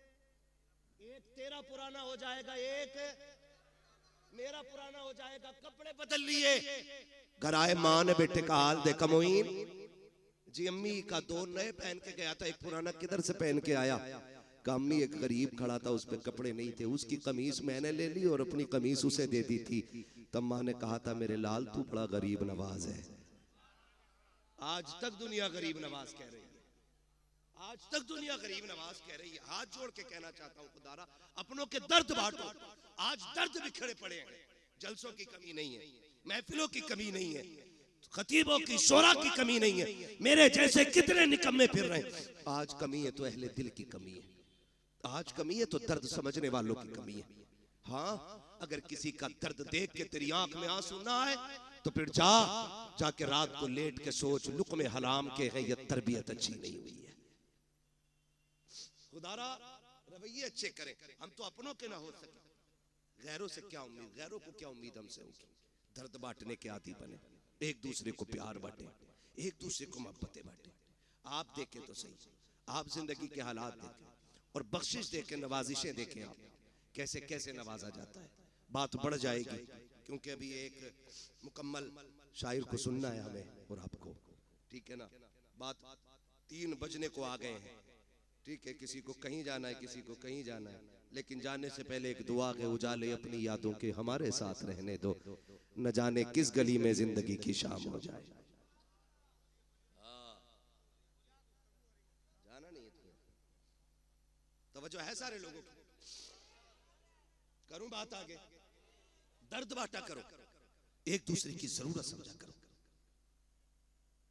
एक तेरा पुराना हो जाएगा, एक मेरा पुराना हो जाएगा। कपड़े बदल लिए, घर आए, माँ ने बेटे का हाल देखा, मोइन जी अम्मी का 2 नए पहन के गया था, एक पुराना किधर से पहन के आया? अम्मी एक गरीब खड़ा था, उस पे कपड़े नहीं थे, उसकी कमीज मैंने ले ली और अपनी कमीज उसे दे दी थी। तब माँ ने कहा था मेरे लाल तू बड़ा गरीब नवाज है। आज तक दुनिया गरीब नवाज कह रही है, आज तक दुनिया गरीब नवाज कह रही है। हाथ जोड़ के कहना चाहता हूँ खुदारा अपनों के दर्द बांटो, आज दर्द बिखरे पड़े हैं, जलसों की कमी नहीं है, महफिलों की कमी नहीं है, खतीबों की शोरा की कमी नहीं है, मेरे जैसे कितने निकम्मे फिर रहे हैं। आज कमी है तो अहले दिल की कमी है, आज कमी है तो दर्द समझने वालों की कमी है। हाँ अगर किसी का दर्द देख के तेरी आंख में आंसू ना आए तो फिर जाके रात को लेट के सोच, लुक़्मे हराम के है, ये तरबियत अच्छी नहीं हुई है। खुदारा रवैये अच्छे करें, हम तो अपनों के ना हो सके, गैरों से क्या उम्मीद, गैरों को क्या उम्मीद हमसे होगी? दर्द बांटने के आदी बने, एक दूसरे को प्यार बांटे, एक दूसरे को मोहब्बतें बांटे। आप देखें तो सही, आप जिंदगी के हालात देखें और बख्शिश देखें, नवाजिशें देखें, आप कैसे कैसे नवाजा जाता है। बात बढ़ जाएगी क्योंकि अभी एक मुकम्मल शायर को सुनना है हमें और आपको, ठीक है ना? बात 3 बजने को आ गए हैं, ठीक है, किसी को कहीं जाना है, किसी को कहीं जाना है, लेकिन जाने से पहले एक दुआ के उजाले अपनी यादों के हमारे साथ रहने दो, न जाने किस गली में जिंदगी की शाम हो जाए। जाना नहीं है, तवज्जो है सारे लोगों की? करूं बात आगे, दर्द बांटा करो, एक दूसरे की जरूरत समझा करो,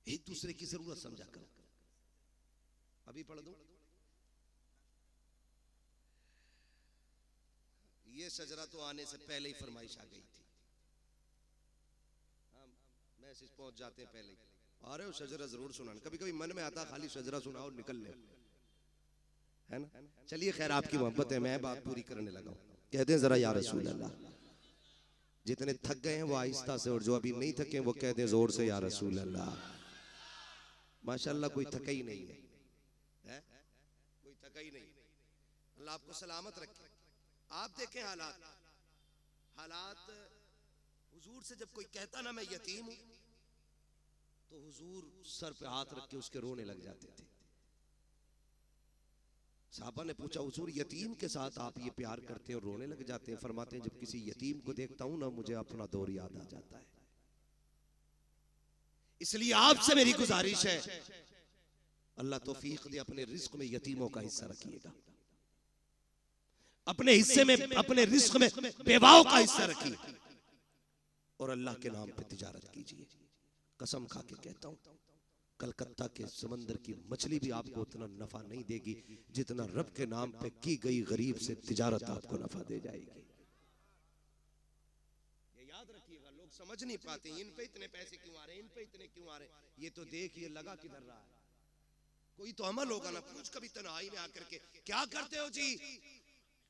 एक दूसरे की जरूरत समझा करो। अभी पढ़ दूं, ये शजरा तो आने से पहले ही फरमाइश आ गई थी, मैसेज पहुंच जाते हैं पहले ही, आ रहे हो शजरा जरूर सुनाना। कभी कभी मन में आता खाली शजरा सुनाओ निकल ले, है ना? चलिए खैर आपकी मोहब्बत है, मैं बात पूरी करने लगा हूं। कहते हैं जरा या रसूल अल्लाह, जितने थक गए हैं वो आहिस्ता से, और जो अभी नहीं थके वो कहते हैं जोर से या रसूल अल्लाह। माशाल्लाह कोई थका ही नहीं है, कोई थका ही नहीं। अल्लाह आपको सलामत रखे। आप देखें हालात, हालात हुजूर से जब कोई कहता ना मैं यतीम हूं, तो हुजूर सर पे हाथ रख के उसके रोने लग जाते थे। साहबा ने पूछा, हुजूर यतीम के साथ आप ये प्यार करते हैं और रोने लग जाते हैं? फरमाते हैं, जब किसी यतीम को देखता हूं ना, मुझे अपना दौर याद आ जाता है। इसलिए आपसे मेरी गुजारिश है, अल्लाह तौफीक दे, अपने रिस्क में यतीमों का हिस्सा रखिएगा, अपने हिस्से में, अपने रिस्क में बेवाओं का हिस्सा रखिए, और अल्लाह के नाम पे तिजारत कीजिए। कसम खा के कहता हूं, कलकत्ता के समंदर की मछली भी आपको उतना नफा नहीं देगी जितना रब के नाम पे की गई गरीब से तिजारत आपको नफा दे जाएगी। ये याद रखिएगा। लोग समझ नहीं पाते इन पे इतने पैसे क्यों आ रहे हैं, इन पे इतने क्यों आ रहे हैं। ये तो देखिए लगा किधर रहा है, कोई तो अमल होगा ना। पूछ कभी तन्हाई में आकर के क्या करते हो जी,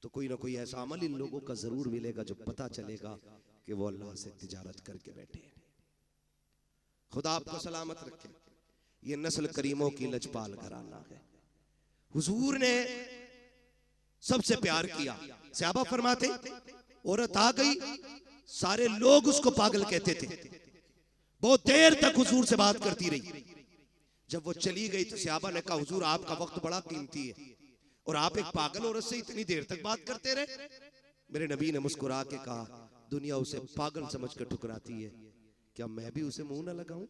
तो कोई ना कोई ऐसा अमल इन लोगों का जरूर मिलेगा जो पता चलेगा कि वो अल्लाह से तिजारत करके बैठे हैं। खुदा आपको सलामत रखे। ये नस्ल करीमों की लजपाल घराना है। हुजूर ने सबसे प्यार किया। सहाबा फरमाते, औरत आ गई, सारे लोग उसको पागल कहते थे। बहुत देर तक हुजूर से बात करती रही। जब वो चली गई तो सहाबा ने कहा, हुजूर आपका वक्त बड़ा कीमती है और आप एक पागल औरत से इतनी देर तक बात करते रहे। मेरे नबी ने मुस्कुरा के कहा, दुनिया उसे पागल समझ कर ठुकराती है, क्या मैं भी उसे मुंह न लगाऊं?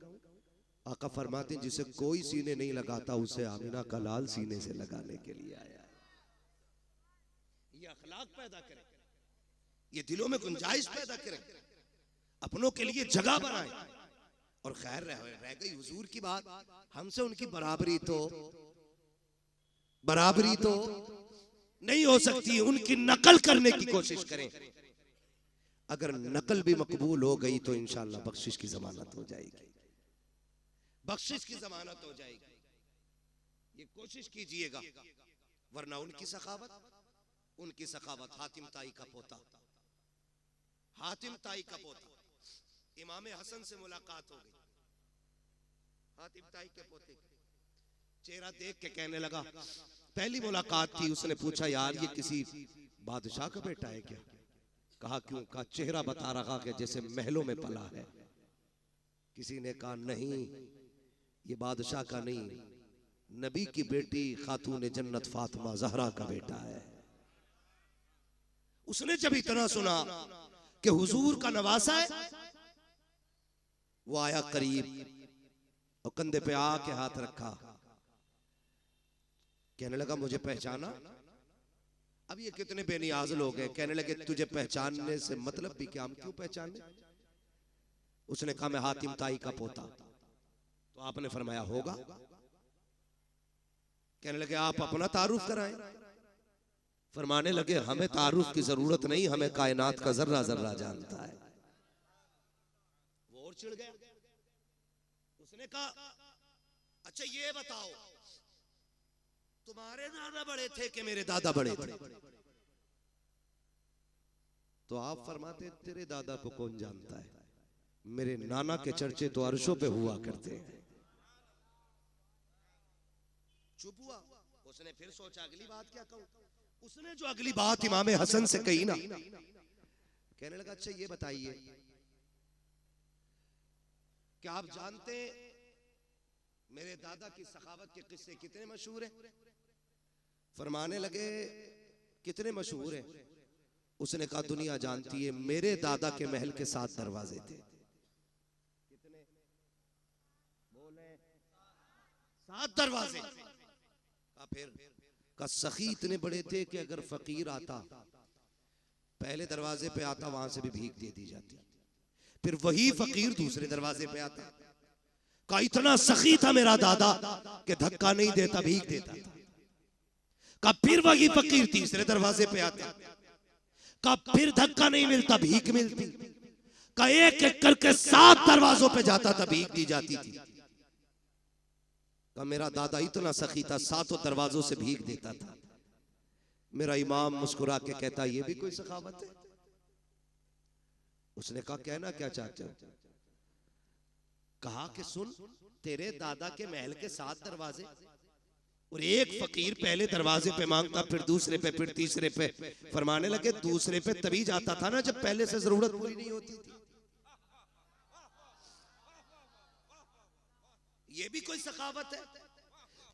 आका फरमाते हैं, जिसे कोई सीने नहीं लगाता उसे आमिना का लाल सीने से लगाने के लिए आया है। ये अखलाक पैदा करे, ये दिलों में गुंजाइश पैदा करे, अपनों के लिए जगह बनाए। और खैर रह गई हुजूर की बात, हमसे उनकी बराबरी तो नहीं हो सकती। उनकी नकल करने की कोशिश करें। अगर नकल भी मकबूल हो गई तो इंशाअल्लाह बख्शिश की जमानत हो जाएगी, बख्शिश की जमानत हो जाएगी। ये कोशिश कीजिएगा, वरना उनकी सखावत हातिम ताई का पोता, इमाम हसन से मुलाकात हो गई। हातिम ताई के पोते चेहरा देख के कहने लगा, पहली मुलाकात थी, उसने पूछा, यार ये किसी बादशाह का बेटा है क्या? कहा क्यों? कहा चेहरा बता रहा कि जैसे महलों में पला है। किसी ने कहा नहीं, ये बादशाह का नहीं, नबी की बेटी खातून जन्नत फातिमा ज़हरा का बेटा है। उसने जब इतना सुना कि हुजूर का नवासा है, वो आया करीब और कंधे पे आके हाथ रखा, कहने लगा, मुझे पहचाना? अब ये कितने बेनियाज लोग हैं। कहने लगे, तुझे पहचानने से मतलब भी क्या, हम क्यों पहचाने? उसने कहा, मैं हातिम ताई का पोता। तो आपने फरमाया, होगा? कहने लगे, आप अपना तारुफ कराएं। फरमाने लगे, हमें तारुफ की जरूरत नहीं, हमें कायनात का जर्रा जर्रा जानता है। वो और चिढ़ गया। उसने कहा, अच्छा ये बताओ, तुम्हारे दादा बड़े थे कि मेरे दादा बड़े थे? तो आप फरमाते, तेरे दादा को कौन जानता है, मेरे नाना के चर्चे तो अर्शों पे हुआ करते हैं। चुप हुआ। उसने फिर सोचा, अगली बात क्या कहूं? उसने जो अगली बात इमाम हसन से कही ना, कहने लगा, अच्छा ये बताइए, क्या आप जानते मेरे दादा की सखावत के किस्से कितने मशहूर हैं? फरमाने लगे, कितने मशहूर हैं? उसने कहा, दुनिया जानती है, मेरे दादा के महल के 7 दरवाजे थे। कितने बोले? 7 दरवाजे। का फिर का सखी इतने बड़े थे कि अगर फकीर आता, पहले दरवाजे पे आता, वहां से भी भीख दे दी जाती। फिर वही फकीर दूसरे दरवाजे पे आता। का इतना सखी था मेरा दादा कि धक्का नहीं देता, भीख देता था। का फिर वही फकीर तीसरे दरवाजे पे आता। का फिर धक्का नहीं मिलता, भीख मिलती। का एक एक करके 7 दरवाजों पे जाता था, भीख दी जाती थी। का मेरा दादा इतना सखी था, 7 दरवाजों से भीख देता था। मेरा इमाम मुस्कुरा के कहता, ये भी कोई सखावत है? उसने कहा, कहना क्या चाहते हो? कहा कि सुन, तेरे दादा के महल के 7 दरवाजे, और एक फकीर पहले दरवाजे पे मांगता, फिर दूसरे पे, फिर तीसरे पे। फरमाने लगे दूसरे पे तभी जाता था ना जब पहले से जरूरत पूरी नहीं होती थी। ये भी कोई सखावत है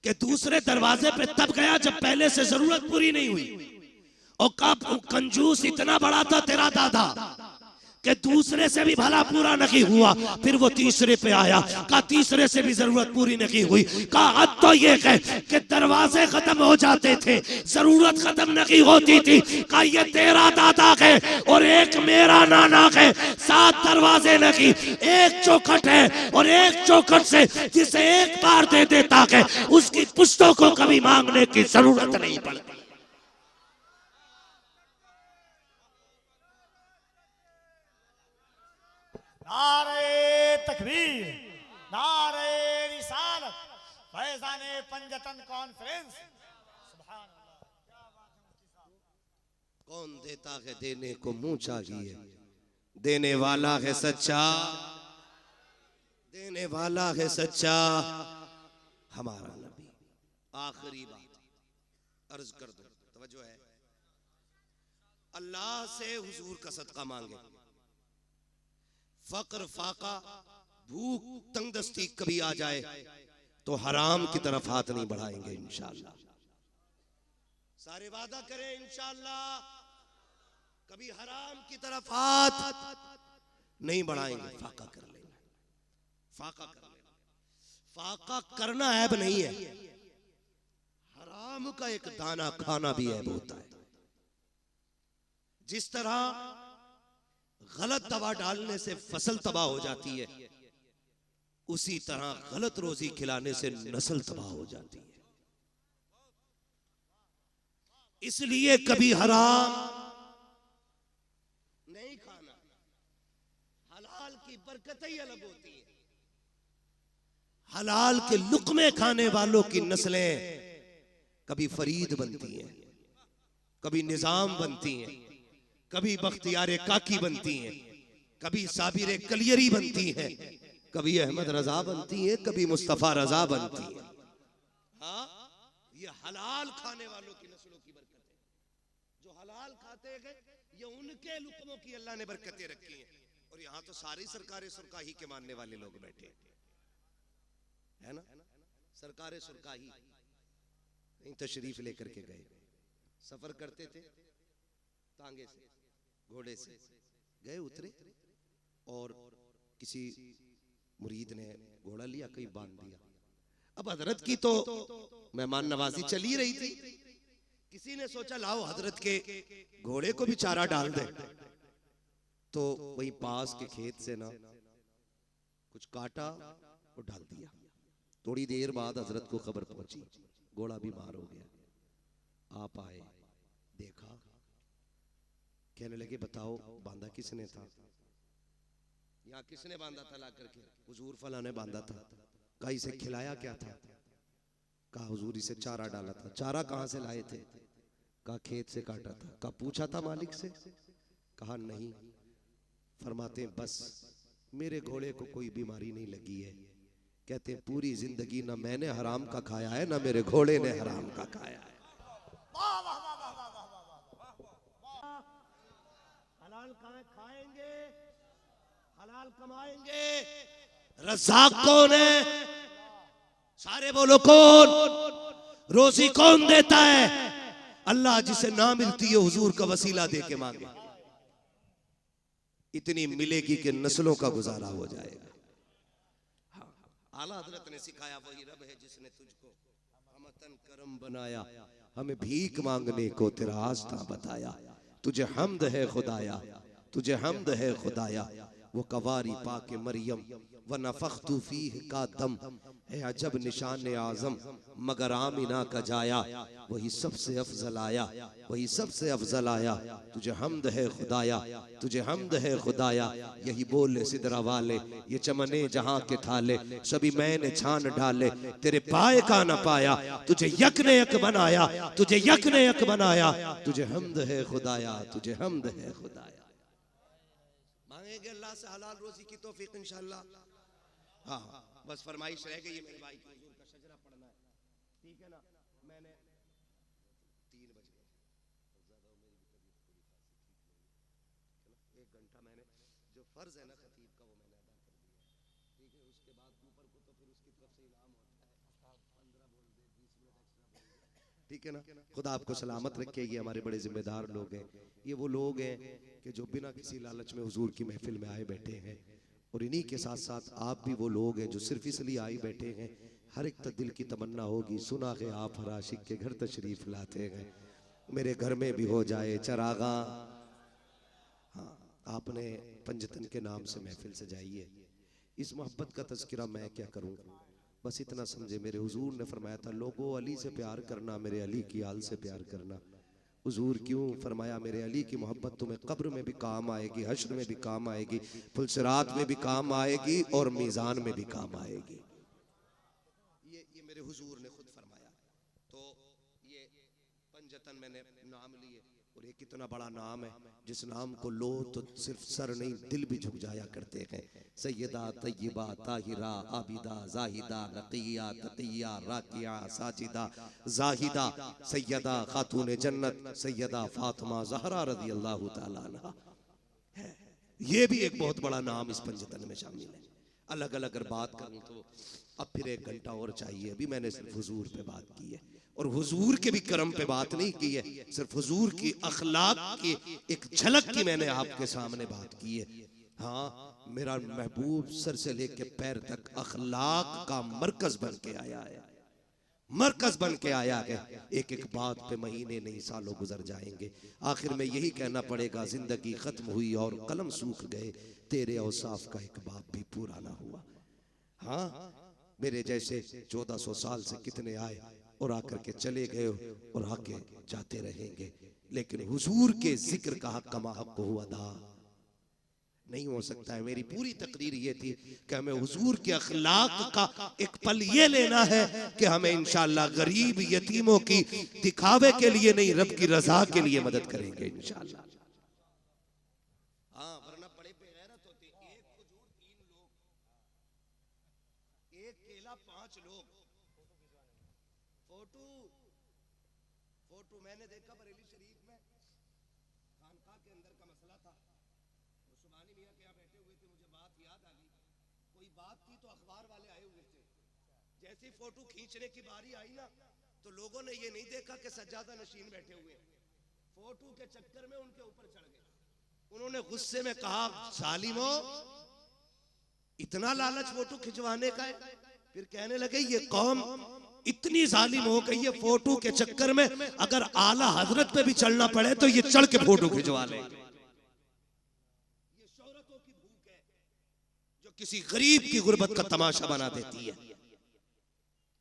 कि दूसरे दरवाजे पे तब गया जब पहले से जरूरत पूरी नहीं हुई। और कब कंजूस इतना बड़ा था तेरा दादा कि दूसरे से भी भला पूरा नहीं हुआ, फिर वो तीसरे पे आया, कहा तीसरे से भी जरूरत पूरी नहीं हुई। कहा हद तो ये कह कि दरवाजे खत्म हो जाते थे, जरूरत खत्म नहीं होती थी। कहा ये तेरा दादा है और एक मेरा नाना है, 7 दरवाजे नहीं, एक चौखट है और एक चौखट से जिसे एक बार दे देता है उसकी पुश्तों को कभी मांगने की जरूरत नहीं पड़ती। नारे तकबीर, नारे रिसालत, फैज़ाने पंजतन कॉन्फ्रेंस। सुभान अल्लाह। क्या बात है मुफ्ती साहब। कौन देता है देने को मुंह चाहिए, देने वाला है सच्चा, देने वाला है सच्चा हमारा नबी। आखिरी बात अर्ज कर दो, तवज्जो है। अल्लाह से हुजूर का सदका मांगे। फक्र फाका भूख तंगदस्ती कभी आ जाए तो हराम की तरफ हाथ नहीं बढ़ाएंगे इंशाअल्लाह। सारे वादा करें इंशाअल्लाह कभी हराम की तरफ हाथ नहीं बढ़ाएंगे। फाका कर लेना, फाका कर लेना। फाका करना ऐब नहीं है, हराम का एक दाना खाना भी ऐब होता है। जिस तरह गलत दवा डालने से फसल तबाह हो जाती है, उसी तरह गलत रोजी खिलाने से नस्ल तबाह हो जाती है। इसलिए कभी हराम नहीं खाना। हलाल की बरकत ही अलग होती है। हलाल के लुक्मे खाने वालों की नस्लें कभी फरीद बनती हैं, कभी निजाम बनती हैं, कभी बख्तियारे काकी बनती हैं, कभी साबिरे कलियरी बनती हैं, कभी अहमद रजा बनती हैं, कभी मुस्तफा रजा बनती हैं। हाँ, ये हलाल खाने वालों की नस्लों की बरकत है। जो हलाल खाते गए ये उनके लुक्मों की अल्लाह ने बरकतें रखी हैं। और यहाँ तो सारी सरकारें सुरकाही के मानने वाले लोग बैठे है ना। सरकारें सुरकाही कहीं तशरीफ लेकर के गए, सफर करते थे तांगे से, घोड़े से गए, उतरे और किसी मुरीद ने घोड़ा लिया, कहीं बांध दिया। अब हजरत की तो मेहमान नवाजी चली रही थी। किसी ने सोचा लाओ हजरत के घोड़े को भी चारा डाल दे। तो वही पास के खेत से ना कुछ काटा और डाल दिया। थोड़ी देर बाद हजरत को खबर पहुंची, घोड़ा बीमार हो गया। आप आए, देखा, कहने लगे बताओ बांधा किसने था? यहाँ किसने बांधा था? ला करके हुजूर फला ने बांधा था। कहा इसे खिलाया क्या था? कहा हुजूर इसे चारा डाला था। चारा कहाँ से लाए थे? कहा खेत से काटा था। कहा पूछा था मालिक से? कहा नहीं। फरमाते बस मेरे घोड़े को कोई बीमारी नहीं लगी है। कहते पूरी जिंदगी ना मैंने हराम का खाया है ना मेरे घोड़े ने हराम का खाया है। हलाल खाएंगे, हलाल कमाएंगे। रज़ाक कौन है? सारे बोलो कौन? रोजी कौन देता है? अल्लाह। जिसे ना मिलती है हुजूर का वसीला दे के मांगे, इतनी मिलेगी कि नस्लों का गुजारा हो जाएगा। आला हजरत ने सिखाया वही रब है जिसने तुझको हमतन करम बनाया, हमें भीख मांगने को तेरा आस्था बताया। तुझे हमद है खुदाया, तुझे हमद है खुदाया। वो कवारी पाके मरियम व नफख्तु फीह का दम है अजब निशान आजम मगर आमिना का जाया। वही सबसे अफजल आया, वही सबसे अफजल आया। तुझे हमद है खुदाया, तुझे हमद है खुदाया। यही बोले सिदरा वाले ये चमने जहां के थाले, सभी मैंने छान डाले तेरे पाए का न पाया। तुझे यक ने यक बनाया, तुझे यक ने यक बनाया। तुझे हमद है खुदाया, तुझे हमद है खुदाया। मांगेंगे अल्लाह से हलाल रोजी की तौफीक इंशाअल्लाह। हाँ बस फरमाइश रह गई है मेरे भाई की, हुजूर का शजरा पढ़ना है, ठीक है ना। 1 घंटा मैंने जो फर्ज है ना खतीब का वो मैंने अदा कर दिया, ठीक है। उसके बाद ऊपर को तो फिर उसकी तरफ से इनाम होता है, 15 बोल दे, 20 मिनट एक्स्ट्रा बोल दे, ठीक है ना। खुदा आपको सलामत रखे। ये हमारे बड़े जिम्मेदार लोग हैं, ये वो लोग हैं कि जो बिना किसी लालच में हुजूर की महफिल में आए बैठे हैं। और इन्हीं के साथ साथ आप भी वो लोग हैं जो सिर्फ इसलिए आए बैठे हैं, हर एक दिल की तमन्ना होगी सुना के आप हर आशिक के घर तशरीफ लाते हैं, मेरे घर में भी हो जाए चरागा। हाँ, आपने पंजतन के नाम से महफिल सजाई है। इस मोहब्बत का तज़किरा मैं क्या करूं, बस इतना समझे मेरे हुजूर ने फरमाया था, लोगों अली से प्यार करना, मेरे अली की आल से प्यार करना। हुजूर क्यों फरमाया, मेरे अली की मोहब्बत तुम्हें कब्र में भी काम आएगी, हश्र में भी काम आएगी, फुलसिरात में भी काम आएगी और मीज़ान में भी काम आएगी। ये मेरे हुजूर ने खुद फरमाया। तो ये पंजतन मैंने नाम लिए, और ये कितना बड़ा नाम है, जिस नाम को लो तो सिर्फ सर नहीं दिल भी झुक जाया करते हैं। सैयदा तय्यबा ताहिरा आबिदा जाहिदा नकिया तकिया राकिया साजिदा जाहिदा सैयदा खातून जन्नत सैयदा फातिमा ज़हरा रज़ी अल्लाह ताला अन्हा। ये भी एक बहुत बड़ा नाम इस पंजतन में शामिल है। अलग अलग अगर बात करूं तो अब फिर 1 घंटा और चाहिए। अभी मैंने सिर्फ हुजूर पे बात की है, और हुजूर के भी करम पे बात नहीं की है, सिर्फ हुजूर की अखलाक की एक झलक की मैंने आपके सामने बात की है। हाँ, मेरा महबूब सर से लेके पैर तक अखलाक का मरकज बन के आया है, मरकज बन के आया है। एक एक बात पे महीने नहीं सालों गुजर जाएंगे, आखिर में यही कहना पड़ेगा, जिंदगी खत्म हुई और कलम सूख गए, तेरे औसाफ का एक बाप भी पूरा ना हुआ। हाँ, मेरे जैसे 1400 साल से कितने आए और आकर के चले गए और आके जाते रहेंगे, लेकिन हुजूर के जिक्र का हक कमा हक को अदा नहीं हो सकता है। मेरी पूरी तकरीर ये थी कि हमें हुजूर के अखलाक का एक पल ये लेना है कि हमें इंशाअल्लाह गरीब यतीमों की दिखावे के लिए नहीं, रब की रजा के लिए मदद करेंगे इंशाअल्लाह। हाँ, वरना बड़े बेगैरत होते, एक हुजूर 3 लोग, एक केला 5 लोग। फोटो मैंने देखा बरेली शरीफ में, खानका के अंदर का मसला था, वो सुभानी मियां के यहाँ बैठे हुए थे, मुझे बात याद आ गई। कोई बात थी तो अखबार वाले आए हुए थे, जैसे ही फोटो खींचने की बारी आई ना, तो लोगों ने ये नहीं देखा कि सज्जादा नशीन बैठे हुए, फोटो के चक्कर में उनके ऊपर चढ़ गए। उन्होंने गुस्से में कहा, जालिमो इतना लालच फोटो खिंचवाने का है। फिर कहने लगे, ये कौम इतनी जालिम हो गई है, फोटो के चक्कर में अगर आला हजरत पे भी चलना पड़े तो ये चढ़ के फोटो खिंचवा ले। ये शोहरतों की भूख है जो किसी गरीब की गुर्बत का तमाशा बना देती है।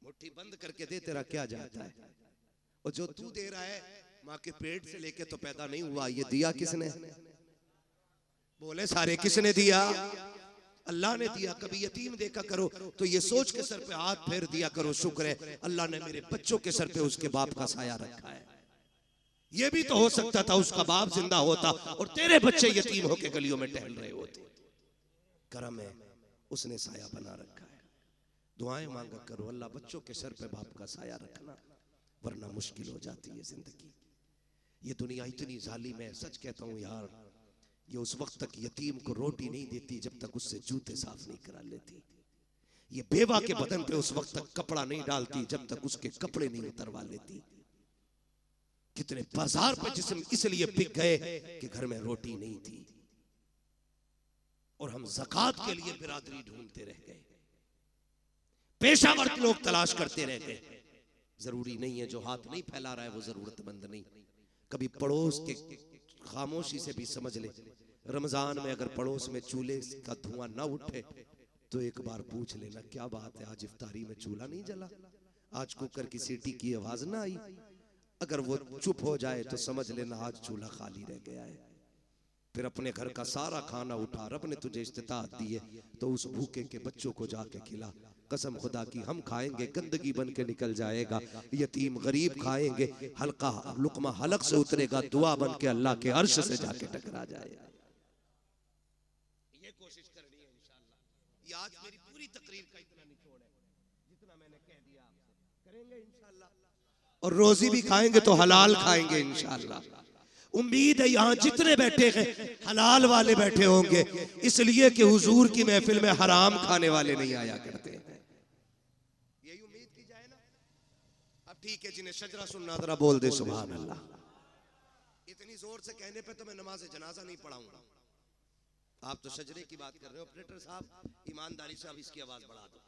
मुट्ठी बंद करके दे, तेरा क्या जाता है, और जो तू दे रहा है माँ के पेट से लेके तो पैदा नहीं हुआ, ये दिया किसने? बोले सारे, किसने दिया? अल्लाह ने दिया। कभी यतीम देखा करो तो ये सोच के सर पे हाथ फेर दिया करो, शुक्र है अल्लाह ने मेरे बच्चों के सर पे उसके बाप का साया रखा है। ये भी तो हो सकता था उसका बाप जिंदा होता और तेरे बच्चे यतीम होके गलियों में टहल रहे होते। करम है, उसने साया बना रखा है। दुआएं मांगा करो, अल्लाह बच्चों के सर पे बाप का साया रखना, वरना मुश्किल हो जाती है जिंदगी। ये दुनिया इतनी जालिम है, सच कहता हूँ यार, ये उस वक्त तक यतीम को रोटी नहीं देती जब तक उससे जूते साफ नहीं करा लेती। ये बेवा के बदन पे उस वक्त तक कपड़ा नहीं डालती जब तक उसके कपड़े नहीं उतरवा लेती। कितने बाजार पे जिस्म इसलिए बिक गए कि घर में रोटी नहीं थी, और हम ज़कात के लिए बिरादरी ढूंढते रह गए, पेशावर लोग तलाश करते रह गए। जरूरी नहीं है जो हाथ नहीं फैला रहा है वो जरूरतमंद नहीं। कभी पड़ोस के खामोशी से भी समझ ले, रमजान में अगर पड़ोस में चूल्हे का धुआं ना उठे तो एक बार पूछ लेना, क्या बात है आज इफ्तारी में चूल्हा नहीं जला, आज कुकर की सीटी की आवाज ना आई। अगर वो चुप हो जाए तो समझ लेना आज चूल्हा खाली रह गया है। फिर अपने घर का सारा खाना उठा, रब ने तुझे इस्तिताअत दी है तो उस भूखे के बच्चों को जाके खिला। कसम खुदा की, हम खाएंगे गंदगी बन के निकल जाएगा, यतीम गरीब खाएंगे हल्का लुकमा हलक से उतरेगा, दुआ बन के अल्लाह के अर्श से जाके टकरा जाएगा। ये कोशिश करनी है इंशाअल्लाह। ये आज मेरी पूरी तकरीर का इतना निचोड़ है, जितना मैंने कह दिया आपसे करेंगे इंशाअल्लाह। और रोजी भी खाएंगे तो हलाल खाएंगे इंशाअल्लाह। उम्मीद है यहाँ जितने बैठे हैं हलाल वाले बैठे होंगे, इसलिए कि हुजूर की महफिल में हराम खाने वाले नहीं आया करते। यही उम्मीद की जाए ना। अब ठीक है, जिन्हें शजरा सुनना जरा बोल दे सुभान अल्लाह। इतनी जोर से कहने पे तो मैं नमाज जनाजा नहीं पढ़ाऊंगा। आप तो शजरे की बात कर रहे हो। ऑपरेटर साहब ईमानदारी से अब इसकी आवाज बढ़ा दो,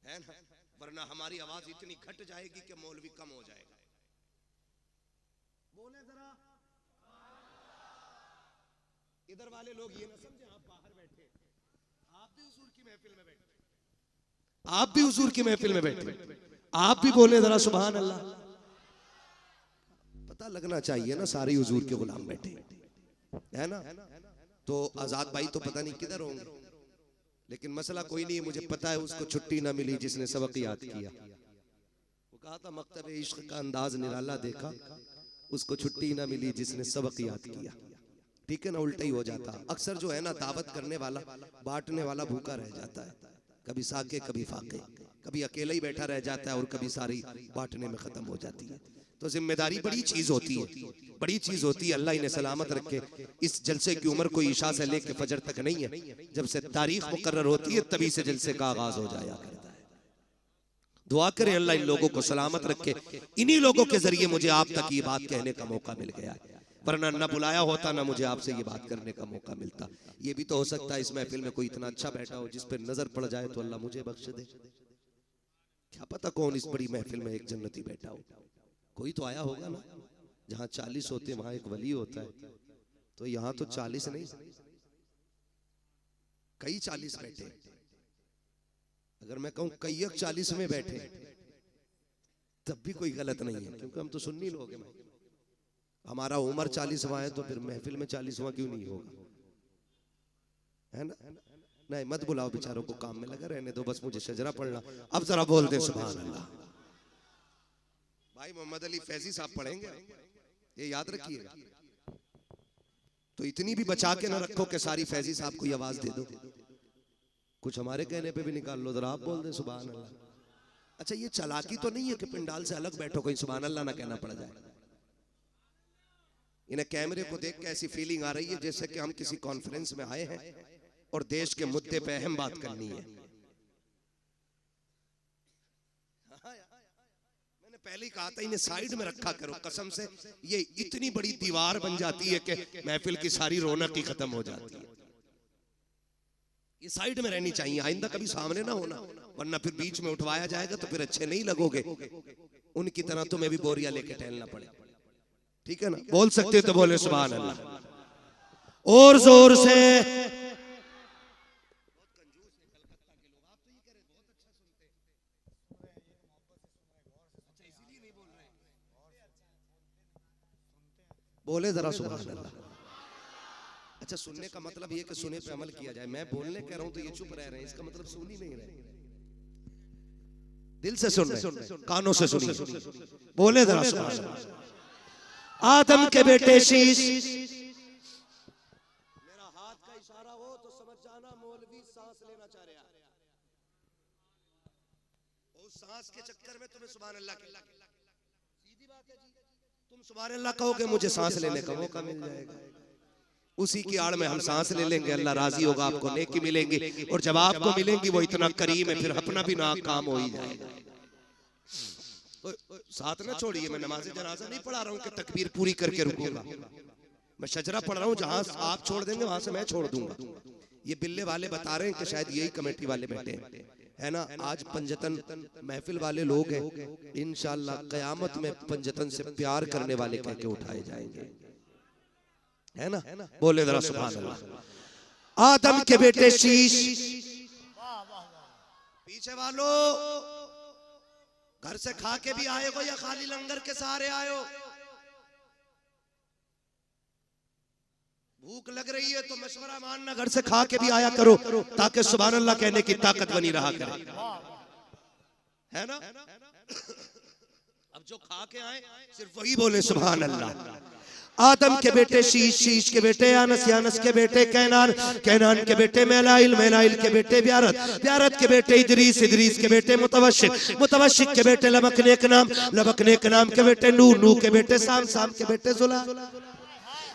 है ना, वरना हमारी आवाज इतनी घट जाएगी कि मौलवी कम हो जाएगा। बोले जरा। इधर वाले लोग ये ना समझे आप बाहर बैठे, आप भी हुजूर की महफिल में बैठे, आप भी हुजूर की महफिल में बैठे, आप भी बोले जरा सुभान अल्लाह। पता लगना चाहिए ना सारे हुजूर के गुलाम बैठे, है ना। तो आजाद भाई तो पता नहीं किधर होंगे, लेकिन मसला कोई नहीं है। मुझे पता है उसको छुट्टी ना मिली जिसने सबक याद किया। वो कहा था मकतब इश्क का अंदाज निराला देखा, उसको छुट्टी ना मिली जिसने सबक याद किया। ठीक है ना, उल्टा ही हो जाता। अक्सर जो है ना दावत करने वाला बांटने वाला भूखा रह जाता है, कभी साके कभी फाके, कभी अकेला ही बैठा रह जाता है और कभी सारी बांटने में खत्म हो जाती है। तो जिम्मेदारी बड़ी चीज होती है, बड़ी चीज होती है। अल्लाह इन्हें सलामत रखे। इस जलसे की उम्र कोई इशा से लेके फजर तक नहीं है, जब से तारीख मुकर्रर होती है तभी से जलसे का आगाज हो जाया करता है। दुआ करें अल्लाह इन लोगों को सलामत रखे। इन्हीं लोगों के जरिए मुझे आप तक ये बात कहने का मौका मिल गया है, वरना न बुलाया होता ना मुझे आपसे ये बात करने का मौका मिलता। ये भी तो हो सकता है इस महफिल में कोई इतना अच्छा बैठा हो जिस पर नजर पड़ जाए तो अल्लाह मुझे बख्श दे। क्या पता कौन इस बड़ी महफिल में एक जन्नती बैठा हो। कोई तो आया होगा ना। जहां 40 होते वहां एक वली होता है, तो यहां तो 40 नहीं, कई 40 बैठे। अगर मैं कहूं कई 40 में बैठे तब भी कोई गलत नहीं है, क्योंकि हम तो सुन्नी लोग हैं। हमारा उम्र 40वां है तो फिर महफिल में 40वां क्यों नहीं होगा, है ना। नहीं मत बुलाओ बेचारों को, काम में लगा रहने दो, बस मुझे शजरा पढ़ना। अब जरा बोल दे सुभान अल्लाह। भाई मोहम्मद अली फैजी साहब पढ़ेंगे, ये याद रखिएगा। तो इतनी भी बचा के ना रखो कि सारी फैजी साहब को आवाज दे दो। कुछ हमारे कहने पे भी निकाल लो, जरा आप बोल दे सुभान अल्लाह। अच्छा ये चालाकी तो नहीं है कि पिंडाल से अलग बैठो, कहीं सुभान अल्लाह ना कहना पड़ जाए। इन्हें कैमरे को देख के ऐसी फीलिंग आ रही है जैसे कि हम किसी कॉन्फ्रेंस में आए हैं और देश के मुद्दे पे अहम बात करनी है। मैंने पहले ही कहा था इन्हें साइड में रखा करो, कसम से ये इतनी बड़ी दीवार बन जाती है कि महफिल की सारी रौनक ही खत्म हो जाती है। ये साइड में रहनी चाहिए, आइंदा कभी सामने ना होना, वरना फिर बीच में उठवाया जाएगा तो फिर अच्छे नहीं लगोगे। उनकी तरह तुम्हें भी बोरिया लेके टहलना पड़े। ठीक है ना, बोल सकते तो बोले सुभान अल्लाह और जोर से। बोले जरा सुभान अल्लाह। अच्छा सुनने का मतलब ये कि सुने पे अमल किया जाए। मैं बोलने कह रहा हूं तो ये चुप रह रहे हैं, इसका मतलब सुन ही नहीं रहे। दिल से सुन रहे, कानों से सुनिए। बोले जरा सुभान अल्लाह। आदम के बेटे शीश, मेरा हाथ का इशारा हो तो समझ जाना मौलवी सांस लेना चाह रहा है। उस सांस के चक्कर में तुम्हें सुभान अल्लाह की सीधी बात है जी। तुम सुभान अल्लाह कहोगे मुझे सांस लेने का मौका मिल जाएगा। उसी की आड़ में हम सांस ले लेंगे, अल्लाह राजी होगा, आपको नेकी मिलेंगी। और जब आपको मिलेंगी वो इतना करीम है फिर अपना भी नाक काम हो ही जाएगा। साथ ना छोड़िए, मैं नमाज जनाजा नहीं पढ़ा रहा हूँ कि तकबीर पूरी करके रुकूंगा। मैं शजरा पढ़ रहा हूँ, जहां आप छोड़ देंगे वहां से मैं छोड़ दूंगा। ये बिल्ले वाले बता रहे हैं कि शायद यही कमेटी वाले बैठे हैं, है ना। आज पंजतन महफिल वाले लोग हैं, इंशाअल्लाह कयामत में पंजतन से प्यार करने वाले कह के उठाए जाएंगे, है ना। बोले जरा सुभान अल्लाह। आदम के बेटे शीश, पीछे वालों घर से खा के भी आए हो या खाली लंगर के सहारे आए हो? भूख लग रही है तो मशवरा मानना, घर से खा के भी आया करो ताकि सुभान अल्लाह कहने की ताकत बनी रहा करे, है ना। अब जो खा के आए सिर्फ वही बोले सुभान अल्लाह। आदम के बेटे शीश, शीश के बेटे यानस, यानस के बेटे कैनान, कैनान के बेटे मेलाइल, मेलाइल के बेटे ब्यारत, ब्यारत के बेटे इदरीस, इदरीस के बेटे मुतवशिक, मुतवशिक के बेटे लबक नेक नाम, लबक नेक नाम के बेटे नूह, नूह के बेटे साम, साम के बेटे जुला,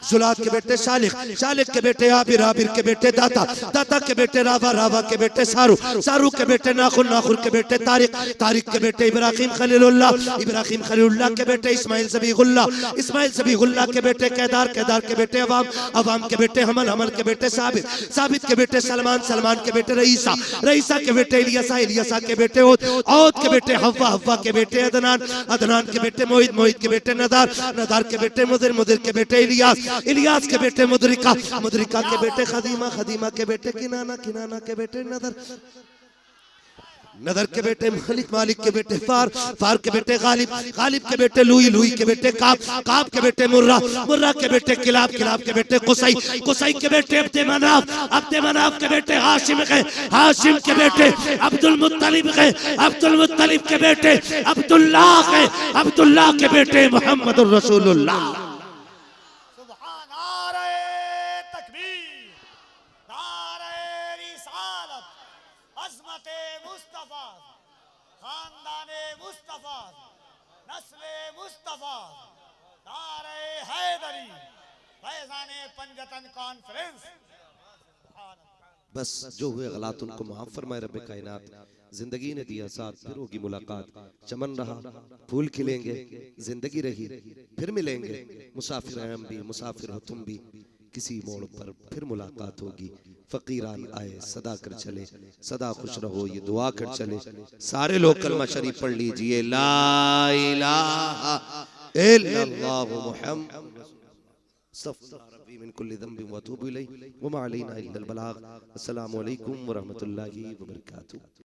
जुलात के बेटे शालिक, शालिक के बेटे आबिर, आबिर के बेटे दाता, दाता के बेटे रावा, रावा के बेटे सारू, सारू के बेटे नाखुर, नाखुर के बेटे तारिक, तारिक के बेटे इब्राहिम खलीलुल्लाह, इब्राहिम खलीलुल्लाह के बेटे इस्माइल ज़बीहुल्लाह, इस्माइल ज़बीहुल्लाह के बेटे केदार, केदार के बेटे अवाम, अवाम के बेटे हमल, हमल के बेटे साबित, साबित के बेटे सलमान, सलमान के बेटे रईसा, रईसा के बेटे इलियासा, इलियासा के बेटे औद, औद के बेटे हव्वा, हव्वा के बेटे अदनान, अदनान के बेटे मोहित, मोहित के बेटे नदार, नदार के बेटे मुदिर, मुदिर के बेटे इलियास, इलियास के बेटे मुदरिका, मुदरिका के बेटे खदीमा, खदीमा के बेटे किनाना, किनाना के बेटे नदर, नदर के बेटे मालिक, मालिक के बेटे फार, फार के बेटे गालिब, गालिब के बेटे लुई, लुई के बेटे काब, काब के बेटे मुर्रा, मुर्रा के बेटे किलाब, किलाब के बेटे कुसई, कुसई के बेटे अब्दे मनाफ, अब्दे मनाफ के बेटे हाशिम के, हाशिम के बेटे अब्दुल मुत्तलिब के, अब्दुल मुत्तलिब के बेटे अब्दुल्लाह के, अब्दुल्लाह के बेटे मोहम्मदुर रसूलुल्लाह। बस जो हुए गलत उनको माफ फरमाए रब्बे कायनात। जिंदगी ने दिया साथ, फिर होगी मुलाकात, चमन रहा फूल खिलेंगे, जिंदगी रही फिर मिलेंगे, मुसाफिर हैं हम भी, मुसाफिर हो तुम भी, किसी मोड़ पर फिर मुलाकात होगी। फकीरान आए सदा कर चले, सदा खुश रहो ये दुआ कर चले। सारे लोग कलमा शरीफ पढ़ लीजिए, ला इलाहा इल्लल्लाह मुहम्मद रब्बी मिन कुल्ली ज़ंबिन व अतूबु इलैहि व मा अलैना इल्लल बलाग। अस्सलामु अलैकुम व रहमतुल्लाहि व बरकातुहू।